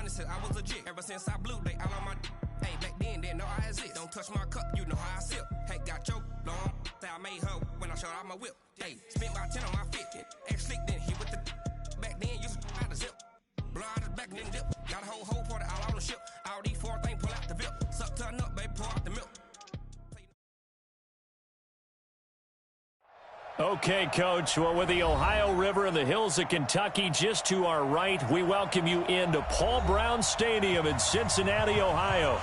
money since I was legit. Ever since I blew, they all on my. Hey, back then, didn't know I exist. Don't touch my cup, you know how I sip. Hey, got your long. Say I made her when I showed out my whip. Hey, spent about 10 on my fit. Ex-slick, then hit with the. Back then, used to out the zip. Blow out his back and then dip. Got a whole party all on the ship. All these four things pull out the VIP. Suck, turn up, baby, pour out the milk. Okay, Coach. Well, with the Ohio River and the hills of Kentucky just to our right, we welcome you into Paul Brown Stadium in Cincinnati, Ohio.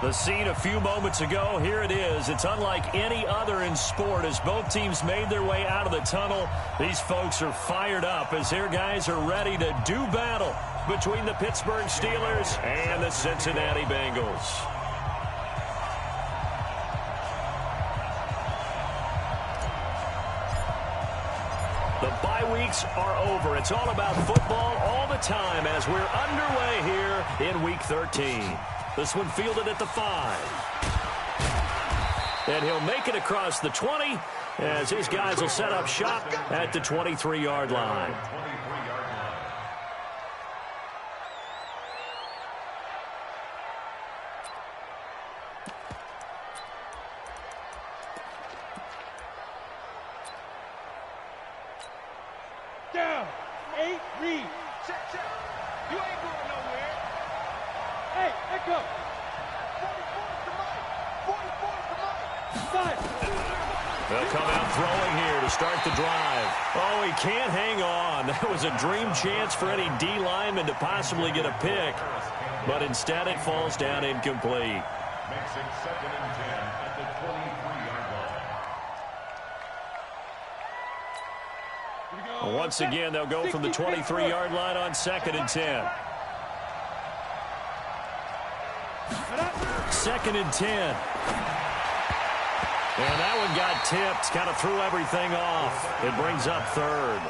The scene a few moments ago, here it is. It's unlike any other in sport as both teams made their way out of the tunnel. These folks are fired up as their guys are ready to do battle between the Pittsburgh Steelers and the Cincinnati Bengals. The bye weeks are over. It's all about football all the time as we're underway here in Week 13. This one fielded at the 5. And he'll make it across the 20 as his guys will set up shop at the 23-yard line. Down. 8, read. Check. You ain't going nowhere. Hey, echo. 44 to Mike. 5. They'll come out throwing here to start the drive. Oh, he can't hang on. That was a dream chance for any D lineman to possibly get a pick. But instead it falls down incomplete. Makes it 2nd and 10 at the 23-yard line. Once again, they'll go from the 23-yard line on 2nd and 10. 2nd and 10. And that one got tipped, kind of threw everything off. It brings up 3rd.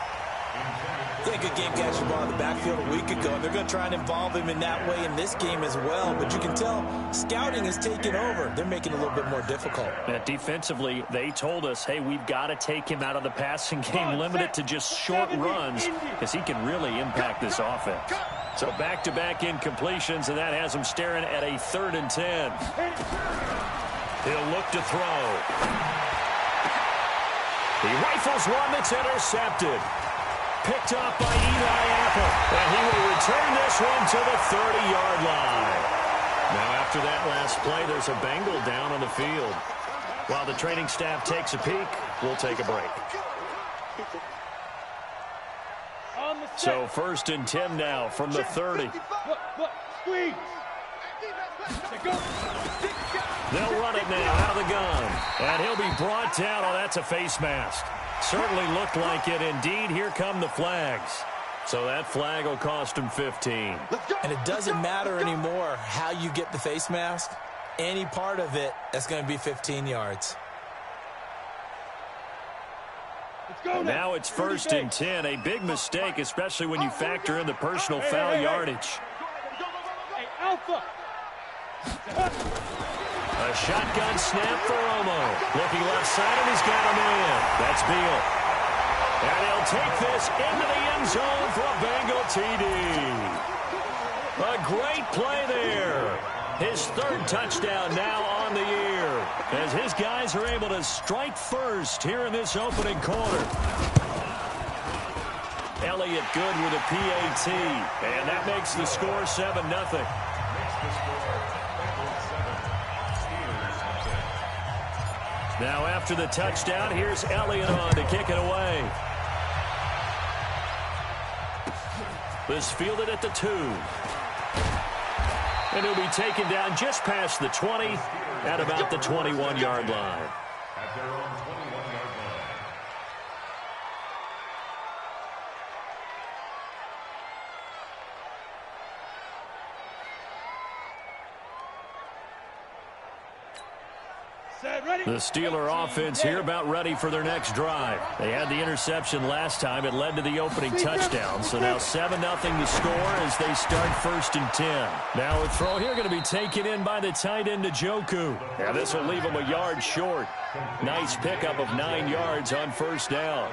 Yeah, good game catching ball in the backfield a week ago. They're going to try and involve him in that way in this game as well. But you can tell scouting has taken over. They're making it a little bit more difficult. And defensively, they told us, hey, we've got to take him out of the passing game, limit it to just short runs, because he can really impact this offense. So back-to-back incompletions, and that has him staring at a 3rd and 10. He'll look to throw. He rifles one that's intercepted. Picked off by Eli Apple. And he will return this one to the 30-yard line. Now after that last play, there's a Bengal down on the field. While the training staff takes a peek, we'll take a break. So 1st and 10 now from the 30. Look, squeeze. They'll run it now out of the gun. And he'll be brought down. Oh, that's a face mask. Certainly looked like it. Indeed, here come the flags. So that flag will cost him 15. And it doesn't matter anymore how you get the face mask. Any part of it, that's going to be 15 yards. And now it's 1st and 10. A big mistake, especially when you factor in the personal foul yardage. Hey, Alpha. A shotgun snap for Romo. Looking left side, and he's got him in. That's Beal. And he'll take this into the end zone for a Bengal TD. A great play there. His 3rd touchdown now on the year, as his guys are able to strike first here in this opening quarter. Elliott good with a PAT, and that makes the score 7-0. Now after the touchdown, here's Elliott on to kick it away. This fielded at the 2. And he'll be taken down just past the 20 at about the 21-yard line. At their own 21-yard line. The Steeler offense here about ready for their next drive. They had the interception last time. It led to the opening touchdown. So now 7-0 the score as they start 1st and 10. Now a throw here going to be taken in by the tight end Njoku. Now this will leave him a yard short. Nice pickup of 9 yards on 1st down.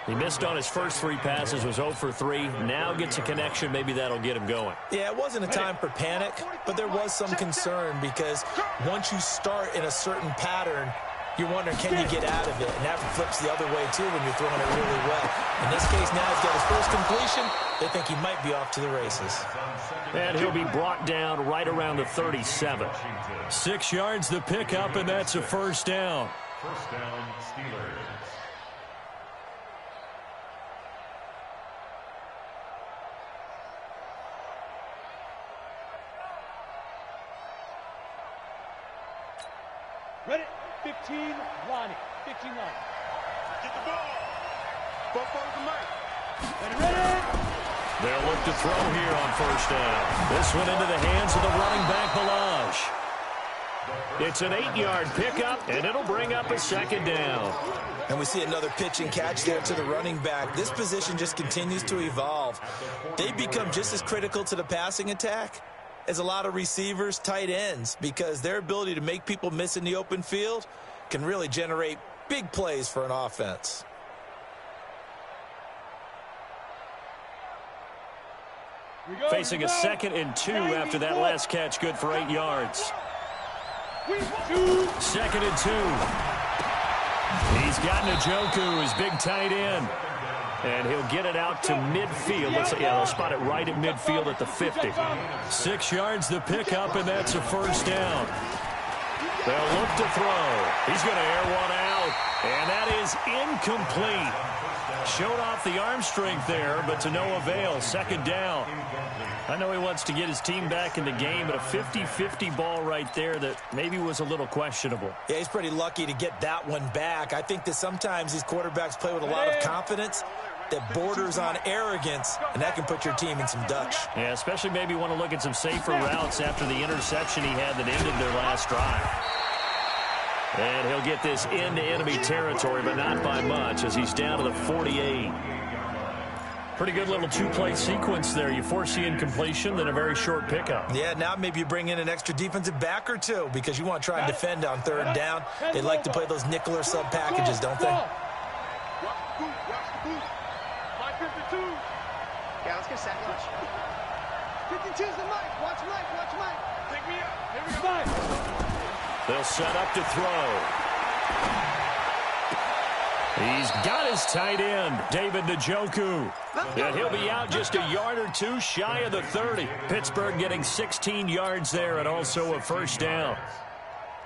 He missed on his first 3 passes, was 0 for 3. Now gets a connection. Maybe that'll get him going. Yeah, it wasn't a time for panic, but there was some concern because once you start in a certain pattern, you're wondering, can you get out of it? And that flips the other way, too, when you're throwing it really well. In this case, now he's got his first completion. They think he might be off to the races. And he'll be brought down right around the 37. 6 yards the pickup, and that's a first down. First down, Steelers. Ready? 15, Lonnie. 15, Lonnie. Get the ball. Both on the mic. Ready? They'll look to throw here on first down. This one into the hands of the running back, Balaj. It's an 8-yard pickup, and it'll bring up a second down. And we see another pitch and catch there to the running back. This position just continues to evolve. They become just as critical to the passing attack as a lot of receivers, tight ends, because their ability to make people miss in the open field can really generate big plays for an offense. Facing a 2nd and 2 after that last catch, good for 8 yards. 2nd and 2. He's got Njoku, his big tight end. And he'll get it out to midfield. They'll spot it right at midfield at the 50. 6 yards the pickup, and that's a first down. They'll look to throw. He's going to air one out, and that is incomplete. Showed off the arm strength there, but to no avail. Second down. I know he wants to get his team back in the game, but a 50-50 ball right there that maybe was a little questionable. Yeah, he's pretty lucky to get that one back. I think that sometimes these quarterbacks play with a lot of confidence that borders on arrogance, and that can put your team in some Dutch. Yeah, especially maybe want to look at some safer routes after the interception he had that ended their last drive. And he'll get this into enemy territory, but not by much as he's down to the 48. Pretty good little 2-play sequence there. You force the incompletion, then a very short pickup. Yeah, now maybe you bring in an extra defensive back or two because you want to try and defend on 3rd down. They like to play those nickel or sub packages, don't they? Watch the boot. 52. Yeah, let's get set. Watch. 52's the mic. Watch Mike. Take me up. Here we go. They'll set up to throw. He's got his tight end, David Njoku. And he'll be out just a yard or 2 shy of the 30. Pittsburgh getting 16 yards there and also a first down.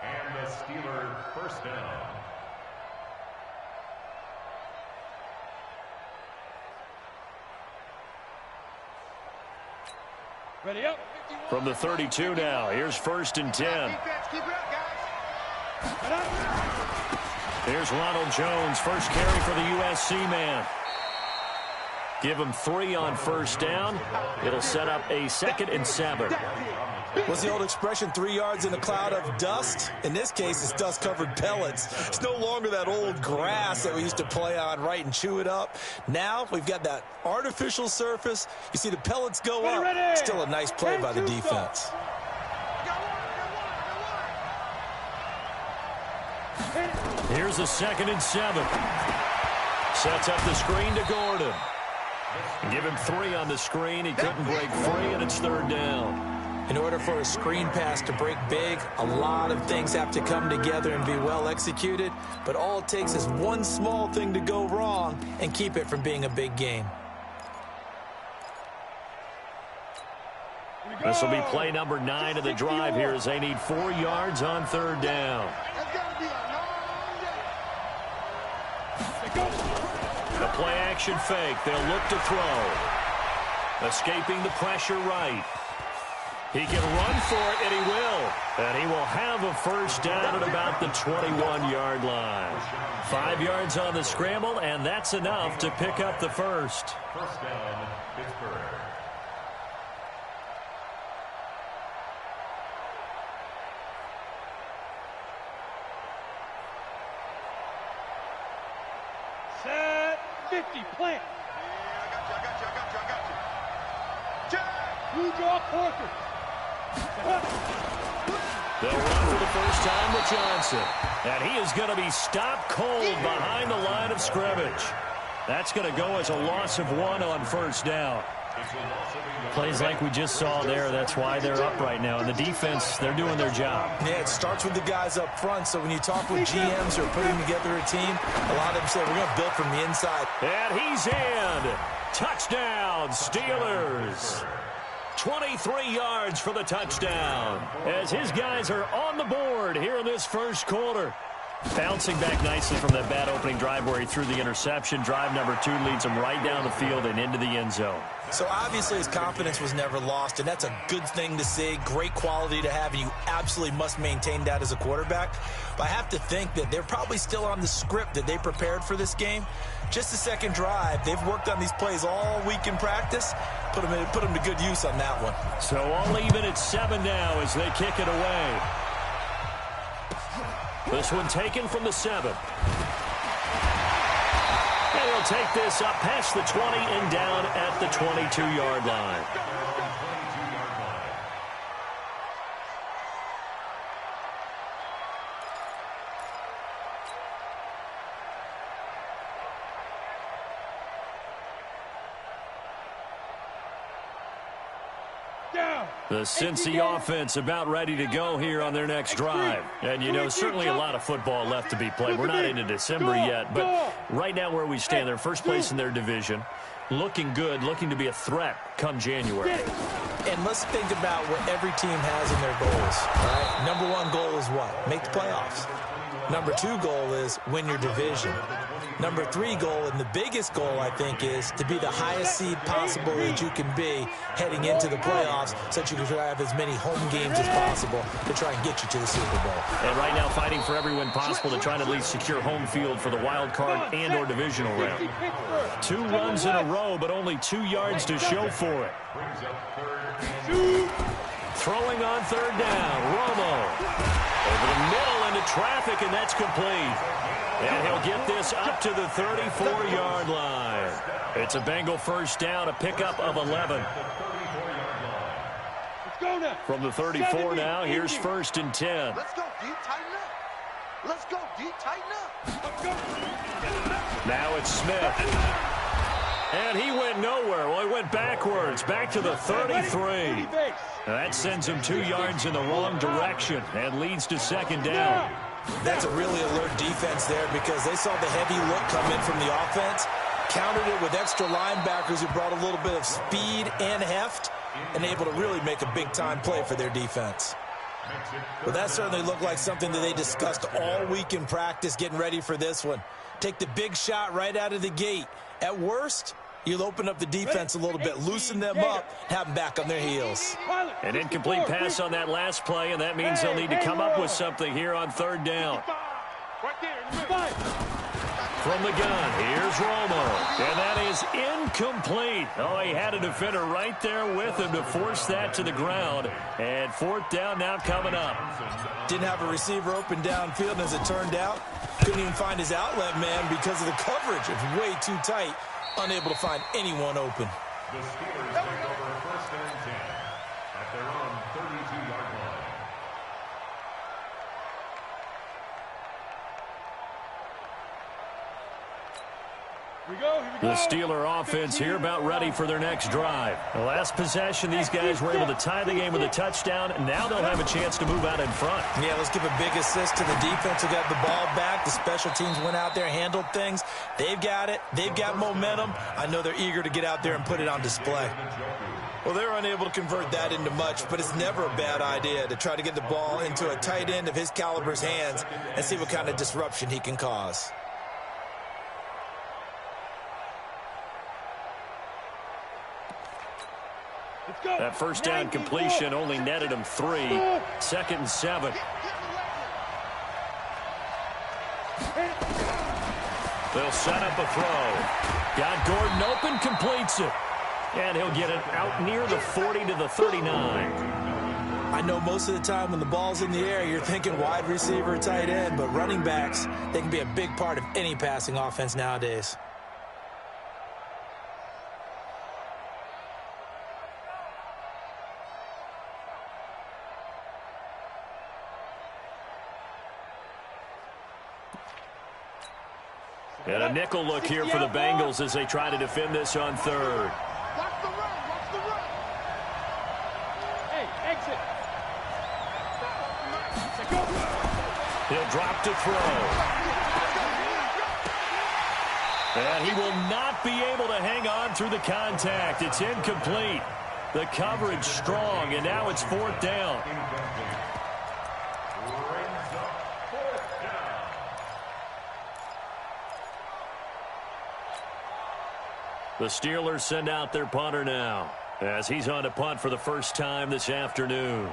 And the Steelers first down. Ready up. From the 32 now, here's 1st and 10. Defense, keep it up, guys. Here's Ronald Jones, first carry for the USC man. Give him 3 on first down. It'll set up a 2nd and 7. What's the old expression, 3 yards in a cloud of dust? In this case, it's dust-covered pellets. It's no longer that old grass that we used to play on, right, and chew it up. Now we've got that artificial surface. You see the pellets go up. Still a nice play by the defense. Here's a 2nd and 7. Sets up the screen to Gordon. Give him 3 on the screen. He couldn't break free, and it's 3rd down. In order for a screen pass to break big, a lot of things have to come together and be well executed. But all it takes is one small thing to go wrong and keep it from being a big game. This will be play number 9 of the drive here as they need 4 yards on 3rd down. The play action fake. They'll look to throw. Escaping the pressure right. He can run for it, and he will. And he will have a first down at about the 21-yard line. 5 yards on the scramble, and that's enough to pick up the first. First down, Pittsburgh. Set. 50. Plant. I got you. Jack. Blue draw Corker. They'll run for the first time with Johnson. And he is going to be stopped cold behind the line of scrimmage. That's going to go as a loss of 1 on first down. Plays like we just saw there. That's why they're up right now. And the defense, they're doing their job. Yeah, it starts with the guys up front. So when you talk with GMs who are putting together a team, a lot of them say, we're going to build from the inside. And he's in. Touchdown, Steelers. 23 yards for the touchdown as his guys are on the board here in this first quarter. Bouncing back nicely from that bad opening drive where he threw the interception. Drive number 2 leads him right down the field and into the end zone. So obviously his confidence was never lost, and that's a good thing to see. Great quality to have, and you absolutely must maintain that as a quarterback. But I have to think that they're probably still on the script that they prepared for this game. Just the second drive, they've worked on these plays all week in practice. Put them to good use on that one. So all even at 7 now as they kick it away. This one taken from the 7. And he'll take this up past the 20 and down at the 22-yard line. The Cincy offense about ready to go here on their next drive. And, you know, certainly a lot of football left to be played. We're not into December yet, but right now where we stand, they're first place in their division. Looking good, looking to be a threat come January. And let's think about what every team has in their goals. All right? Number 1 goal is what? Make the playoffs. Number 2 goal is win your division. Number 3 goal, and the biggest goal, I think, is to be the highest seed possible that you can be heading into the playoffs so that you can have as many home games as possible to try and get you to the Super Bowl. And right now fighting for every win possible to try to at least secure home field for the wild card and or divisional round. 2 runs in a row, but only 2 yards to show for it. Throwing on third down, Romo. Over the middle into traffic, and that's complete. And he'll get this up to the 34-yard line. It's a Bengal first down, a pickup of 11. From the 34 now, here's 1st and 10. Let's go, D, tighten up. Let's go, D, tighten up. Let's go. Now it's Smith. And he went nowhere. Well, he went backwards, back to the 33. That sends him 2 yards in the wrong direction and leads to 2nd down. That's a really alert defense there because they saw the heavy look come in from the offense, countered it with extra linebackers who brought a little bit of speed and heft, and able to really make a big-time play for their defense. Well, that certainly looked like something that they discussed all week in practice getting ready for this one. Take the big shot right out of the gate. At worst, you'll open up the defense a little bit, loosen them up, have them back on their heels. An incomplete pass on that last play, and that means they'll need to come up with something here on 3rd down. From the gun, here's Romo, and that is incomplete. Oh, he had a defender right there with him to force that to the ground, and 4th down now coming up. Didn't have a receiver open downfield, and as it turned out, couldn't even find his outlet man because of the coverage. It's way too tight. Unable to find anyone open. The Steelers take over 1st and 10 at their own 32-yard line. The Steeler offense here about ready for their next drive. The last possession, these guys were able to tie the game with a touchdown, and now they'll have a chance to move out in front. Yeah, let's give a big assist to the defense who got the ball back. The special teams went out there, handled things. They've got it. They've got momentum. I know they're eager to get out there and put it on display. Well, they're unable to convert that into much, but it's never a bad idea to try to get the ball into a tight end of his caliber's hands and see what kind of disruption he can cause. That first down completion only netted him 3. 2nd and 7. They'll set up a throw. Got Gordon open, completes it. And he'll get it out near the 40 to the 39. I know most of the time when the ball's in the air, you're thinking wide receiver, tight end, but running backs, they can be a big part of any passing offense nowadays. And a nickel look here for the Bengals as they try to defend this on third. Watch the run. Watch the run. Hey, exit. He'll drop to throw. And he will not be able to hang on through the contact. It's incomplete. The coverage strong, and now it's fourth down. The Steelers send out their punter now as he's on to punt for the first time this afternoon.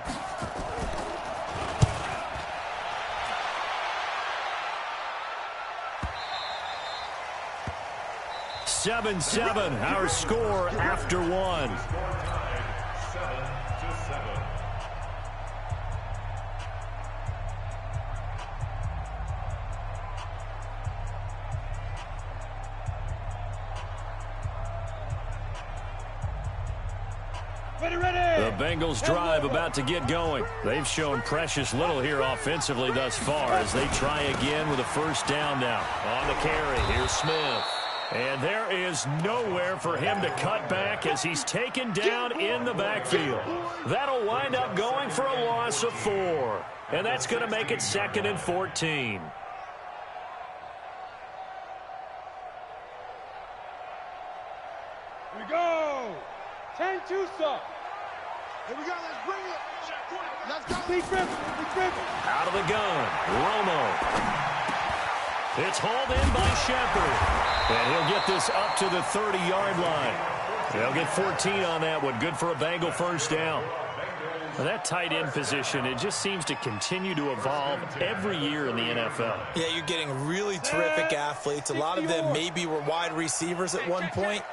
7-7, our score after one. The Bengals drive about to get going. They've shown precious little here offensively thus far as they try again with a first down now. On the carry, here's Smith. And there is nowhere for him to cut back as he's taken down in the backfield. That'll wind up going for a loss of 4. And that's going to make it 2nd and 14. Here we go. 10 Tucson. Here we go. Let's bring it. Let's go. Lee Griffin. Out of the gun, Romo. It's hauled in by Shepard. And he'll get this up to the 30-yard line. They'll get 14 on that one. Good for a Bengal first down. Well, that tight end position, it just seems to continue to evolve every year in the NFL. Yeah, you're getting really terrific athletes. A lot of them maybe were wide receivers at one point.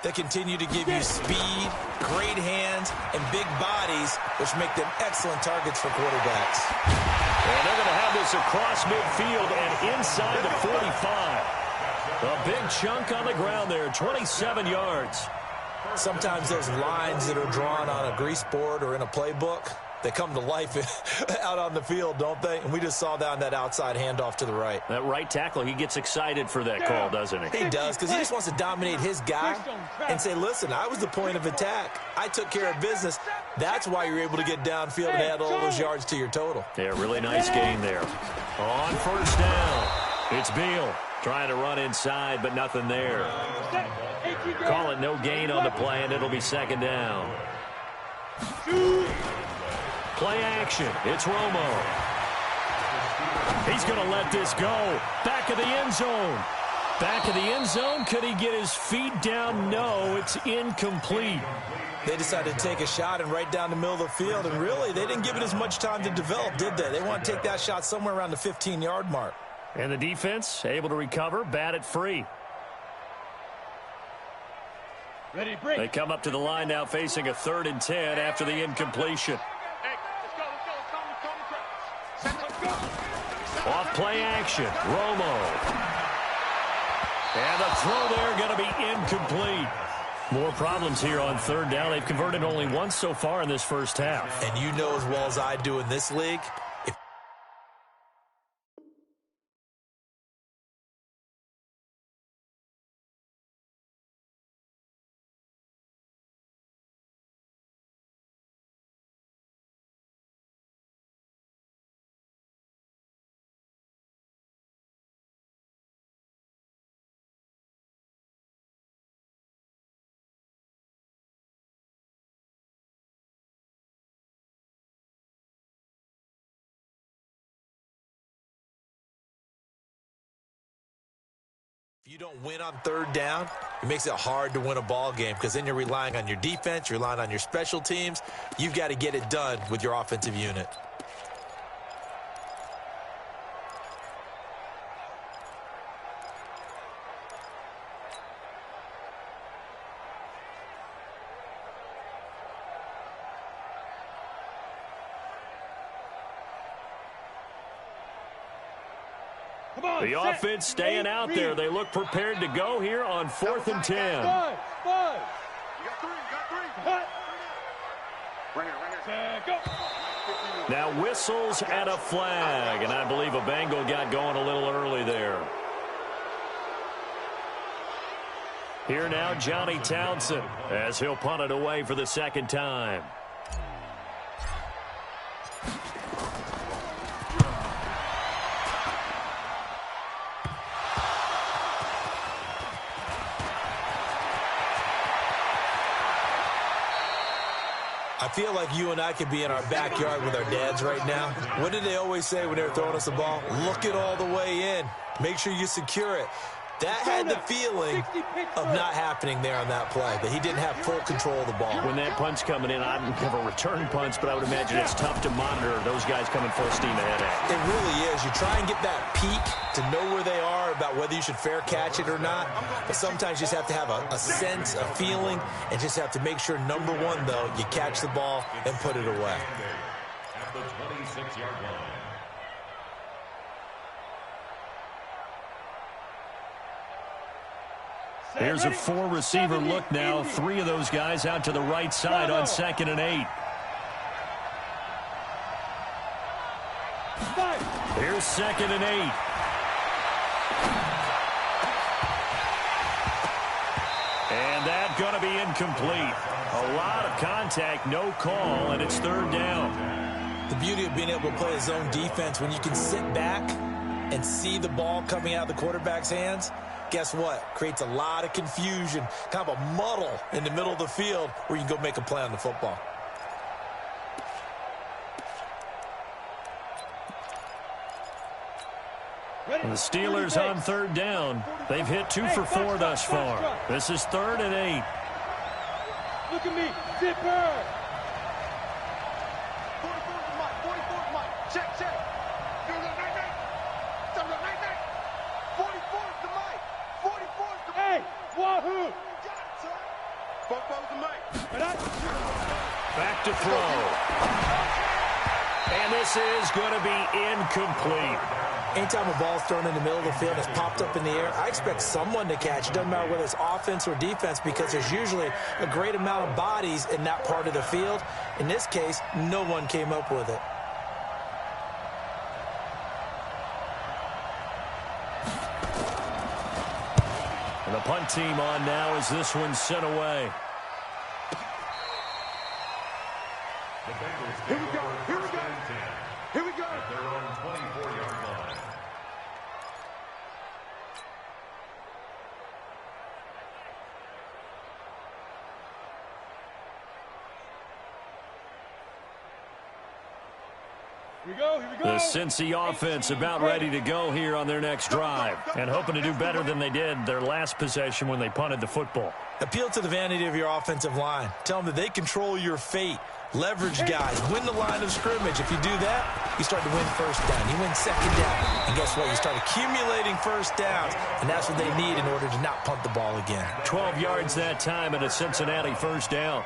They continue to give you speed, great hands, and big bodies, which make them excellent targets for quarterbacks. And they're going to have this across midfield and inside the 45. A big chunk on the ground there, 27 yards. Sometimes those lines that are drawn on a grease board or in a playbook, they come to life out on the field, don't they? And we just saw down that outside handoff to the right. That right tackle, he gets excited for that call, doesn't he? He does, because he just wants to dominate his guy and say, listen, I was the point of attack. I took care of business. That's why you're able to get downfield and add all those yards to your total. Yeah, really nice gain there. On first down, it's Beal trying to run inside, but nothing there. Call it no gain on the play, and it'll be 2nd down. Play action. It's Romo. He's going to let this go. Back of the end zone. Back of the end zone. Could he get his feet down? No, it's incomplete. They decided to take a shot and right down the middle of the field, and really, they didn't give it as much time to develop, did they? They want to take that shot somewhere around the 15-yard mark. And the defense able to recover, bat it free. Ready, break. They come up to the line now facing a 3rd and 10 after the incompletion. Off play action, Romo. And the throw there going to be incomplete. More problems here on 3rd down. They've converted only once so far in this first half. And you know as well as I do in this league, if you don't win on 3rd down, it makes it hard to win a ball game because then you're relying on your defense, you're relying on your special teams. You've got to get it done with your offensive unit. The offense staying out there. They look prepared to go here on 4th and 10. You got three. Right here. Go. Now whistles and a flag, and I believe a Bengal got going a little early there. Here now, Johnny Townsend, as he'll punt it away for the second time. I feel like you and I could be in our backyard with our dads right now. What did they always say when they were throwing us the ball? Look it all the way in. Make sure you secure it. That had the feeling of not happening there on that play, that he didn't have full control of the ball. When that punt's coming in, I don't have a return punch, but I would imagine it's tough to monitor those guys coming full steam ahead at. It really is. You try and get that peek to know where they are about whether you should fair catch it or not, but sometimes you just have to have a sense, a feeling, and just have to make sure, number one, though, you catch the ball and put it away. At the 26-yard line. Here's a four-receiver look now. Three of those guys out to the right side on 2nd and 8. Here's 2nd and 8. And that's going to be incomplete. A lot of contact, no call, and it's 3rd down. The beauty of being able to play a zone defense, when you can sit back and see the ball coming out of the quarterback's hands, guess what? Creates a lot of confusion, kind of a muddle in the middle of the field where you can go make a play on the football. The Steelers on 3rd down. They've hit 2 for 4 thus far. This is 3rd and 8. Look at me, zipper. 44's Mike, 44's Mike. Check, check. 44's the Mike. 44's the Mike. Hey, wahoo. Four's the Mike. Back to throw. And this is going to be incomplete. Anytime a ball's thrown in the middle of the field, it's popped up in the air, I expect someone to catch. It doesn't matter whether it's offense or defense, because there's usually a great amount of bodies in that part of the field. In this case, no one came up with it. And the punt team on now as this one's sent away. The Bengals Here we go, here we first go. and 10 Here we go. at their own 24-yard line. Here we go, here we go. The Cincy offense about ready to go here on their next drive, and hoping to do better than they did their last possession when they punted the football. Appeal to the vanity of your offensive line. Tell them that they control your fate. Leverage guys. Win the line of scrimmage. If you do that, you start to win first down. You win 2nd down. And guess what? You start accumulating first downs. And that's what they need in order to not punt the ball again. 12 yards that time and a Cincinnati 1st down.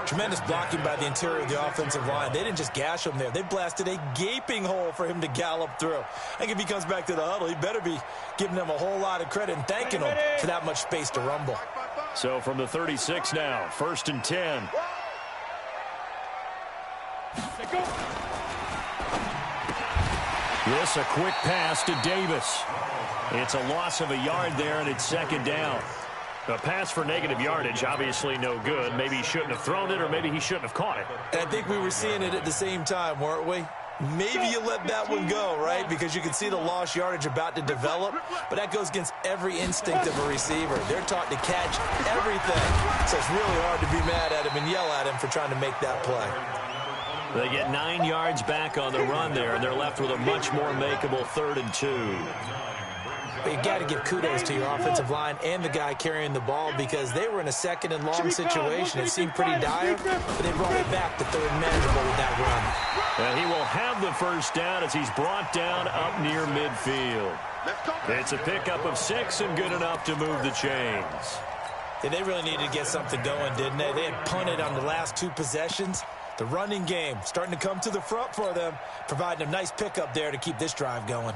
Tremendous blocking by the interior of the offensive line. They didn't just gash him there. They blasted a gaping hole for him to gallop through. I think if he comes back to the huddle, he better be giving them a whole lot of credit and thanking them for that much space to rumble. So from the 36 now, 1st and 10. This a quick pass to Davis. It's a loss of a yard there, and it's 2nd down. A pass for negative yardage, obviously no good. Maybe he shouldn't have thrown it, or maybe he shouldn't have caught it. And I think we were seeing it at the same time, weren't we? Maybe you let that one go, right? Because you can see the lost yardage about to develop. But that goes against every instinct of a receiver. They're taught to catch everything. So it's really hard to be mad at him and yell at him for trying to make that play. They get 9 yards back on the run there, and they're left with a much more makeable 3rd and 2. But you got to give kudos to your offensive line and the guy carrying the ball, because they were in a 2nd and long situation. It seemed pretty dire, but they brought it back to 3rd and manageable with that run. And he will have the 1st down as he's brought down up near midfield. It's a pickup of 6 and good enough to move the chains. Yeah, they really needed to get something going, didn't they? They had punted on the last 2 possessions. The running game starting to come to the front for them, providing a nice pickup there to keep this drive going.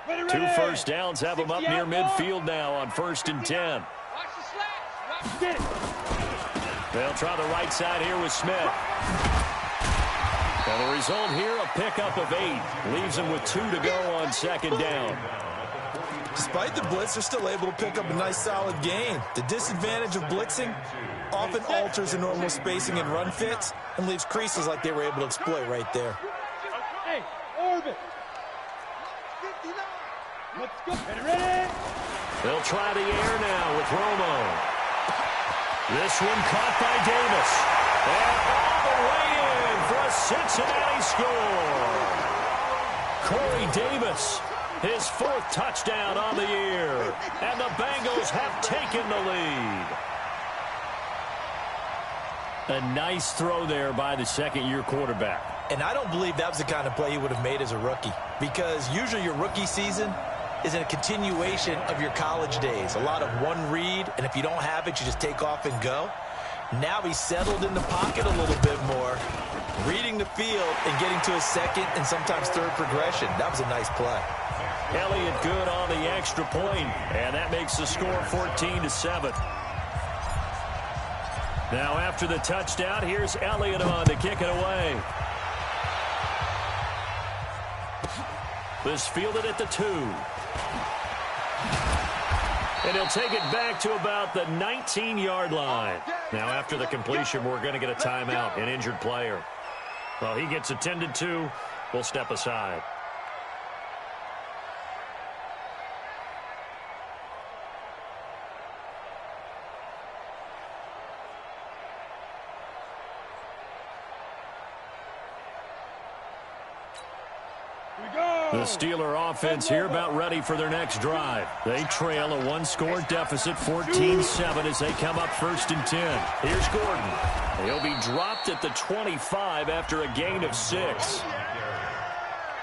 Ready, 2 ready. 1st downs have them up near midfield now on 1st and 10. Watch the slats. Get it. They'll try the right side here with Smith. And the result here, a pickup of 8. Leaves them with 2 to go on second down. Despite the blitz, they're still able to pick up a nice solid gain. The disadvantage of blitzing often alters the normal spacing and run fits and leaves creases like they were able to exploit right there. Hey, orbit. Let's go. Ready? They'll try the air now with Romo. This one caught by Davis. And all the way in for a Cincinnati score. Corey Davis, his 4th touchdown on the year. And the Bengals have taken the lead. A nice throw there by the second-year quarterback. And I don't believe that was the kind of play he would have made as a rookie, because usually your rookie season is in a continuation of your college days. A lot of one read, and if you don't have it, you just take off and go. Now he's settled in the pocket a little bit more, reading the field and getting to his second and sometimes third progression. That was a nice play. Elliott good on the extra point, and that makes the score 14-7. Now after the touchdown, here's Elliott on to kick it away. This fielded at the 2. And he'll take it back to about the 19-yard line. Now after the completion, we're going to get a timeout, an injured player. Well, he gets attended to. We'll step aside. The Steeler offense here about ready for their next drive. They trail a 1-score deficit, 14-7 as they come up 1st and 10. Here's Gordon. He'll be dropped at the 25 after a gain of 6.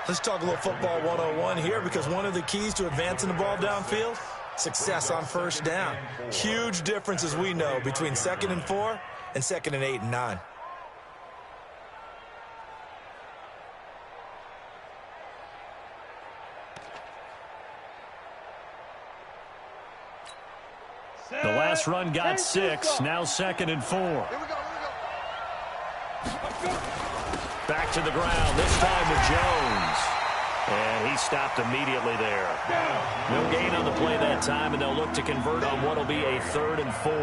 Let's talk a little football 101 here, because one of the keys to advancing the ball downfield, success on 1st down. Huge difference, as we know, between 2nd and 4 and 2nd and 8 and 9. The last run got 6, now 2nd and 4. Back to the ground, this time with Jones. And he stopped immediately there. No gain on the play that time, and they'll look to convert on what will be a 3rd and 4.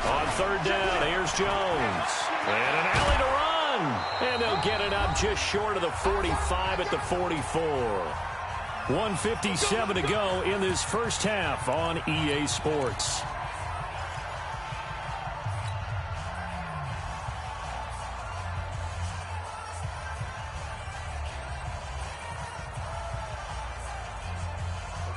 On 3rd down, here's Jones. And an alley to run. And they'll get it up just short of the 45 at the 44. 1:57 to go in this first half on EA Sports.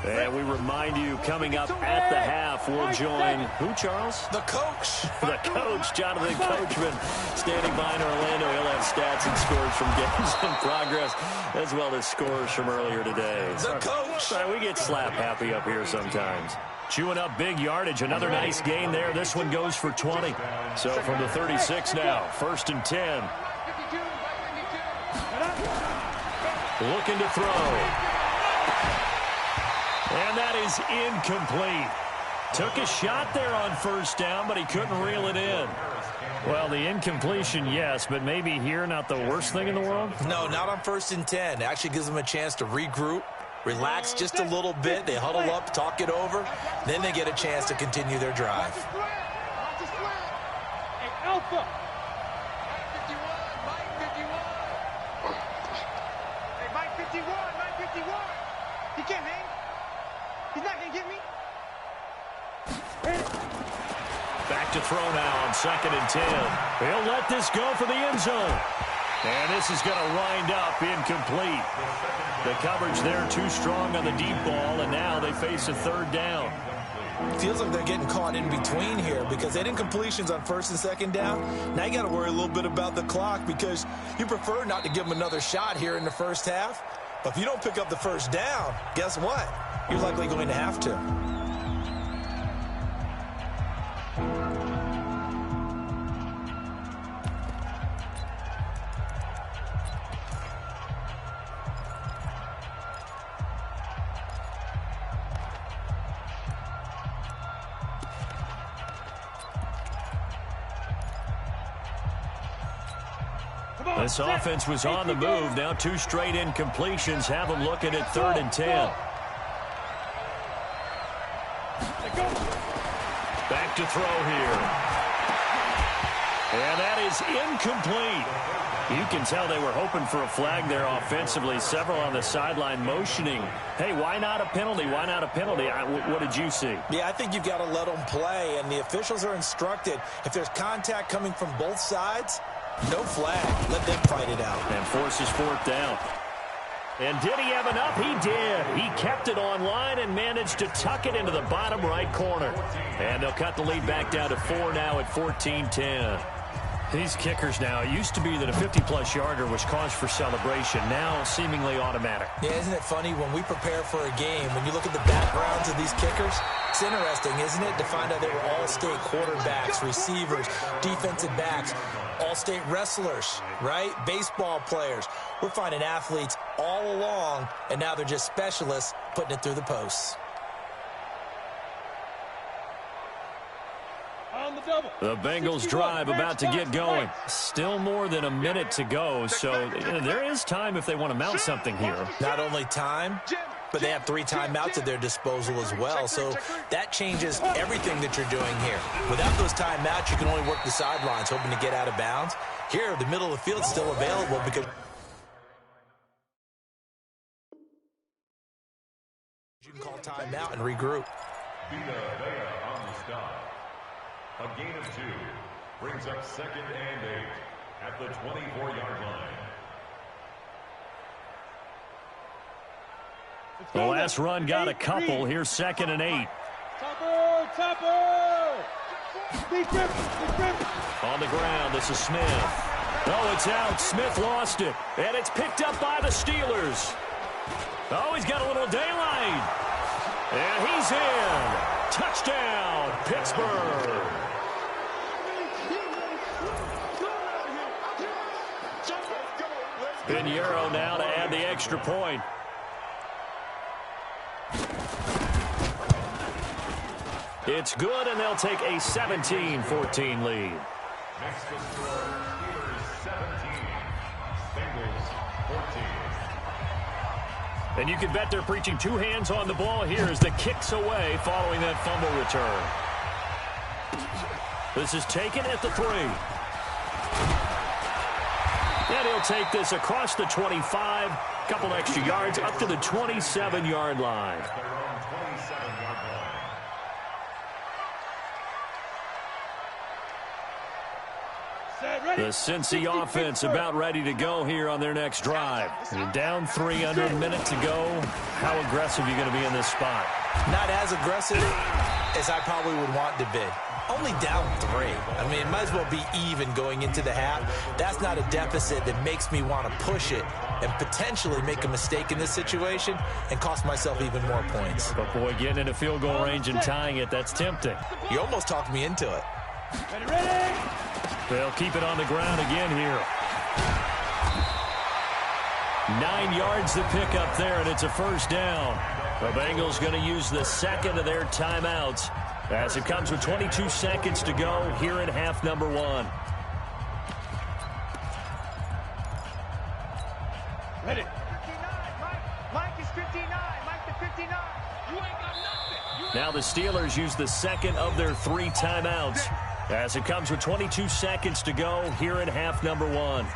And we remind you, coming up at the half, we'll join, who, Charles? The coach. The coach, Jonathan Coachman, standing by in Orlando. He'll have stats and scores from games in progress, as well as scores from earlier today. The coach. Sorry, we get slap happy up here sometimes. Chewing up big yardage. Another nice gain there. This one goes for 20. So from the 36 now, 1st and 10. Looking to throw. And that is incomplete. Took a shot there on 1st down, but he couldn't reel it in. Well, the incompletion, yes, but maybe here not the worst thing in the world? No, not on 1st and 10. It actually gives them a chance to regroup, relax just a little bit. They huddle up, talk it over. Then they get a chance to continue their drive. Hey, Alpha. Hey, Mike 51, Mike 51. He can't hang. He's not going to get me. Back to throw now on 2nd and 10. He'll let this go for the end zone. And this is going to wind up incomplete. The coverage there too strong on the deep ball, and now they face a 3rd down. Feels like they're getting caught in between here, because they didn't incompletions on 1st and 2nd down. Now you got to worry a little bit about the clock, because you prefer not to give them another shot here in the 1st half. But if you don't pick up the 1st down, guess what? You're likely going to have to. This offense was on the move. Now 2 straight incompletions have them looking at 3rd and 10. Back to throw here. And that is incomplete. You can tell they were hoping for a flag there offensively. Several on the sideline motioning. Hey, why not a penalty? Why not a penalty? What did you see? Yeah, I think you've got to let them play, and the officials are instructed. If there's contact coming from both sides, no flag. Let them fight it out. And forces 4th down. And did he have enough? He did. He kept it on line and managed to tuck it into the bottom right corner. And they'll cut the lead back down to 4 now at 14-10. These kickers now, it used to be that a 50-plus yarder was cause for celebration. Now seemingly automatic. Yeah, isn't it funny when we prepare for a game, when you look at the backgrounds of these kickers, it's interesting, isn't it, to find out they were all-state quarterbacks, receivers, defensive backs, all-state wrestlers, right? Baseball players. We're finding athletes all along, and now they're just specialists putting it through the posts. The Bengals drive about to get going. Still more than a minute to go, so there is time if they want to mount something here. Not only time, but they have 3 timeouts at their disposal as well, so that changes everything that you're doing here. Without those timeouts, you can only work the sidelines, hoping to get out of bounds. Here, the middle of the field is still available because you can call timeout and regroup. On the stop. A gain of 2 brings up 2nd and 8 at the 24-yard line. The last run got a couple. Here's 2nd and 8. Topper! On the ground, this is Smith. Oh, it's out. Smith lost it. And it's picked up by the Steelers. Oh, he's got a little daylight. And he's in. Touchdown, Pittsburgh. Pinheiro now to add the extra point. It's good, and they'll take a 17-14 lead. Next to score, Steelers 17, Bengals 14. And you can bet they're preaching 2 hands on the ball here as the kick's away following that fumble return. This is taken at the 3. And he'll take this across the 25, couple extra yards up to the 27-yard line. The Cincy offense about ready to go here on their next drive. And down 3 under a minute to go. How aggressive are you going to be in this spot? Not as aggressive as I probably would want to be. Only down 3. I mean, it might as well be even going into the half. That's not a deficit that makes me want to push it and potentially make a mistake in this situation and cost myself even more points. But, boy, getting into field goal range and tying it, that's tempting. You almost talked me into it. Ready? They'll keep it on the ground again here. 9 yards to pick up there, and it's a first down. The Bengals going to use the second of their timeouts as it comes with 22 seconds to go here in half number 1. Ready? 59, Mike is 59. Mike the 59. You ain't got nothing. Now the Steelers use the second of their 3 timeouts as it comes with 22 seconds to go here in half number 1.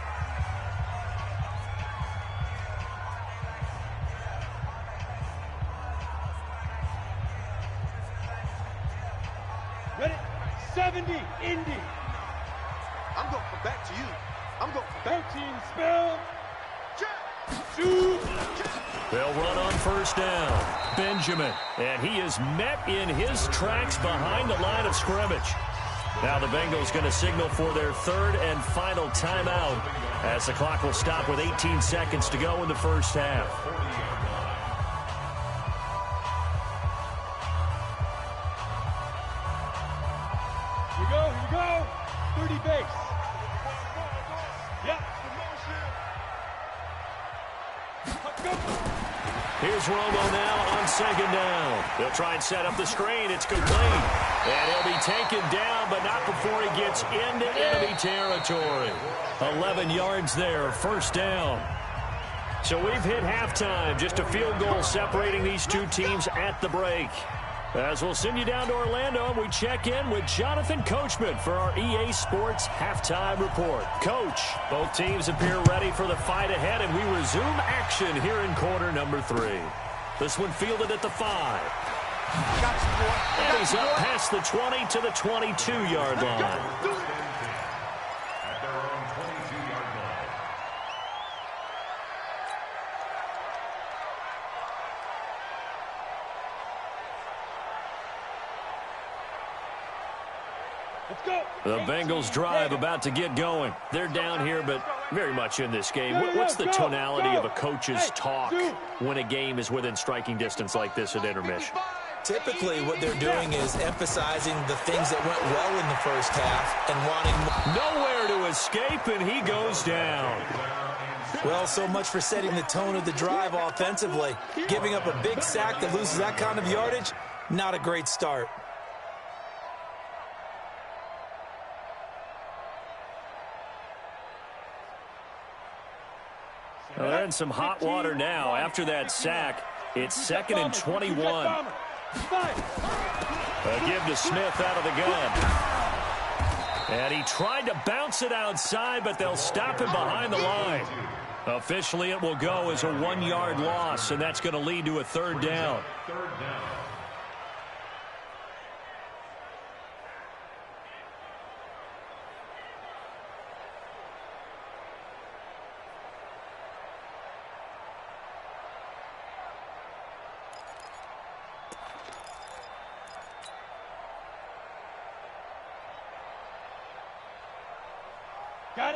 Ready? 70, Indy. I'm going to come back to you. I'm going to come back. 13, spell. 2. They'll run on first down. Benjamin. And he is met in his tracks behind the line of scrimmage. Now the Bengals going to signal for their 3rd and final timeout as the clock will stop with 18 seconds to go in the first half. Here you go. 30 base. Yep. Let's go. Here's Romo now on second down. He'll try and set up the screen. It's complete. And he'll be taken down, but not before he gets into enemy territory. 11 yards there, first down. So we've hit halftime. Just a field goal separating these two teams at the break. As we'll send you down to Orlando, and we check in with Jonathan Coachman for our EA Sports Halftime Report. Coach, both teams appear ready for the fight ahead, and we resume action here in quarter number 3. This one fielded at the 5. And he's up past the 20 to the 22-yard line. The Bengals drive about to get going. They're down here, but very much in this game. What's the tonality of a coach's talk when a game is within striking distance like this at intermission? Typically, what they're doing is emphasizing the things that went well in the first half and wanting nowhere to escape, and he goes down. Well, so much for setting the tone of the drive offensively. Giving up a big sack that loses that kind of yardage, not a great start. Well, they're in some hot water now. After that sack, it's 2nd and 21. A give to Smith out of the gun. And he tried to bounce it outside, but they'll stop him behind the line. Officially, it will go as a 1-yard loss, and that's going to lead to a 3rd down.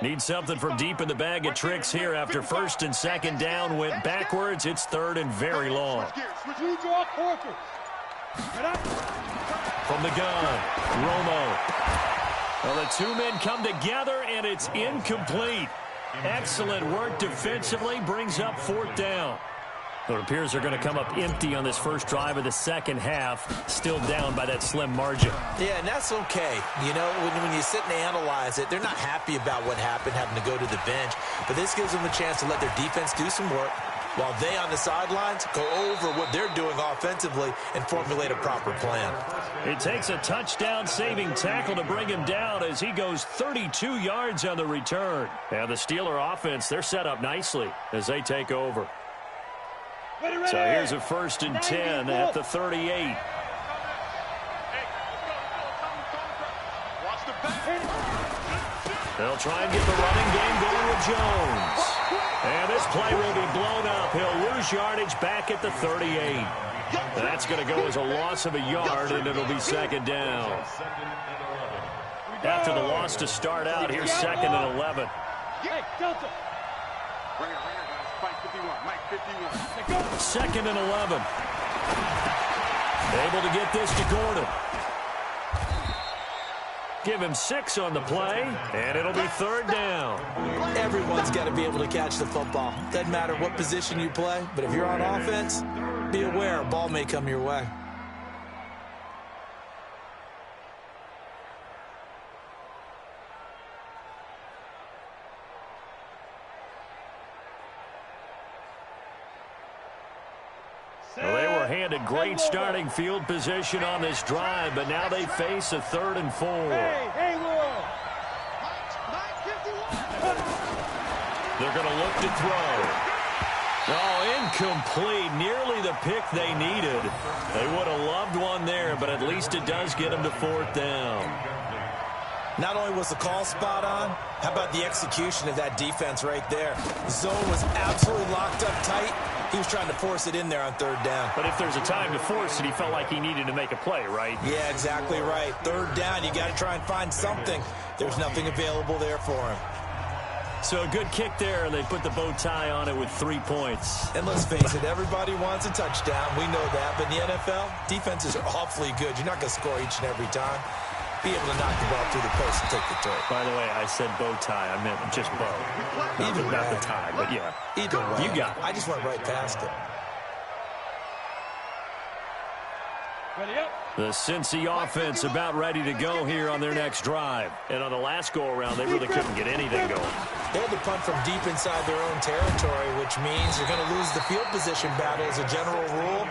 Need something from deep in the bag of tricks here after 1st and 2nd down went backwards. It's 3rd and very long. From the gun, Romo. Well, the two men come together, and it's incomplete. Excellent work defensively, brings up 4th down. It appears they're going to come up empty on this first drive of the second half, still down by that slim margin. Yeah, and that's okay. You know, when you sit and analyze it, they're not happy about what happened, having to go to the bench. But this gives them a chance to let their defense do some work while they on the sidelines go over what they're doing offensively and formulate a proper plan. It takes a touchdown-saving tackle to bring him down as he goes 32 yards on the return. And the Steeler offense, they're set up nicely as they take over. So here's a 1st and 10 at the 38. They'll try and get the running game going with Jones. And this play will be blown up. He'll lose yardage back at the 38. That's going to go as a loss of a yard, and it'll be 2nd down. After the loss to start out, here's 2nd and 11. Second and 11. Able to get this to Gordon. Give him 6 on the play, and it'll be 3rd down. Everyone's got to be able to catch the football. Doesn't matter what position you play, but if you're on offense, be aware a ball may come your way. Well, they were handed great starting field position on this drive, but now they face a 3rd and 4. They're going to look to throw. Oh, incomplete. Nearly the pick they needed. They would have loved one there, but at least it does get them to 4th down. Not only was the call spot on, how about the execution of that defense right there? The zone was absolutely locked up tight. He was trying to force it in there on 3rd down. But if there's a time to force it, he felt like he needed to make a play, right? Yeah, exactly right. 3rd down, you got to try and find something. There's nothing available there for him. So a good kick there, and they put the bow tie on it with 3 points. And let's face it, everybody wants a touchdown. We know that. But in the NFL, defenses are awfully good. You're not going to score each and every time. Be able to knock the ball through the post and take the throw. By the way, I said bow tie. I meant just bow. Not the tie, but yeah. Either way. You got it. I just went right past it. The Cincy offense about ready to go here on their next drive. And on the last go-around, they really couldn't get anything going. They had to punt from deep inside their own territory, which means you're going to lose the field position battle as a general rule.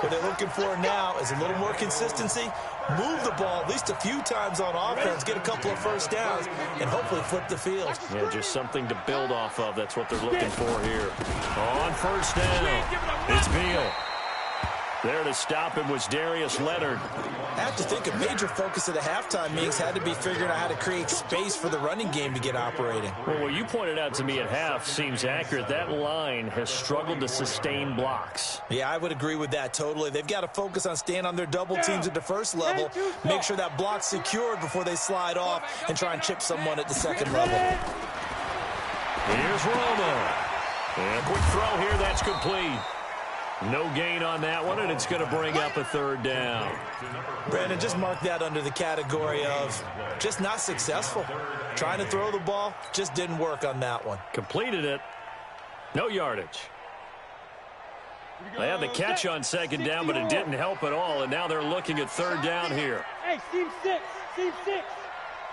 What they're looking for now is a little more consistency, move the ball at least a few times on offense, get a couple of first downs, and hopefully flip the field. Yeah, just something to build off of. That's what they're looking for here. On first down, it's Beal. There to stop him was Darius Leonard. I have to think a major focus of the halftime meetings had to be figuring out how to create space for the running game to get operating. Well, what you pointed out to me at half seems accurate. That line has struggled to sustain blocks. Yeah, I would agree with that totally. They've got to focus on staying on their double teams at the first level, make sure that block's secured before they slide off and try and chip someone at the second level. Here's Romo. And a quick throw here, that's complete. No gain on that one, and it's going to bring up a third down. Brandon, just mark that under the category of just not successful. Trying to throw the ball, just didn't work on that one. Completed it. No yardage. They had the catch on second down, but it didn't help at all, and now they're looking at third down here. Hey, team six, team six.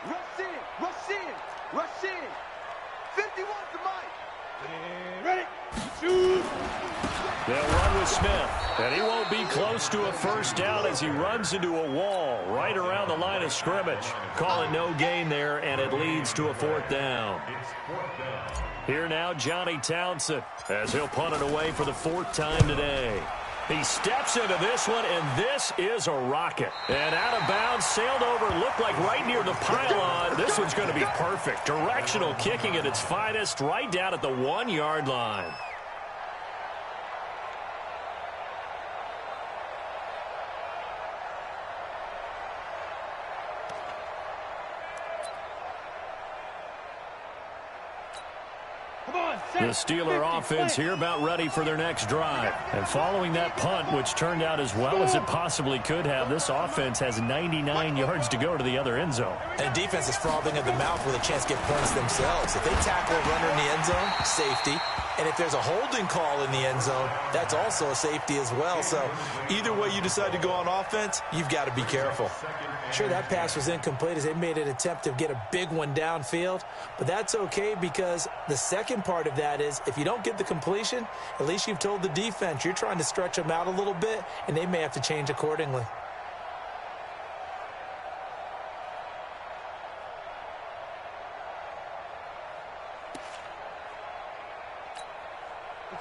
Rush in, rush in, rush in. 51 to Mike. Ready, shoot. They'll run with Smith, and he won't be close to a first down as he runs into a wall right around the line of scrimmage. Call it no gain there, and it leads to a fourth down. Here now, Johnny Townsend, as he'll punt it away for the fourth time today. He steps into this one, and this is a rocket. And out of bounds, sailed over, looked like right near the pylon. This one's going to be perfect. Directional kicking at its finest, right down at the 1-yard line. The Steeler offense here about ready for their next drive. And following that punt, which turned out as well as it possibly could have, this offense has 99 yards to go to the other end zone. And defense is frothing at the mouth with a chance to get points themselves. If they tackle a runner in the end zone, safety. And if there's a holding call in the end zone, that's also a safety as well. So either way you decide to go on offense, you've got to be careful. Sure, that pass was incomplete as they made an attempt to get a big one downfield. But that's okay because the second part of that is if you don't get the completion, at least you've told the defense you're trying to stretch them out a little bit, and they may have to change accordingly.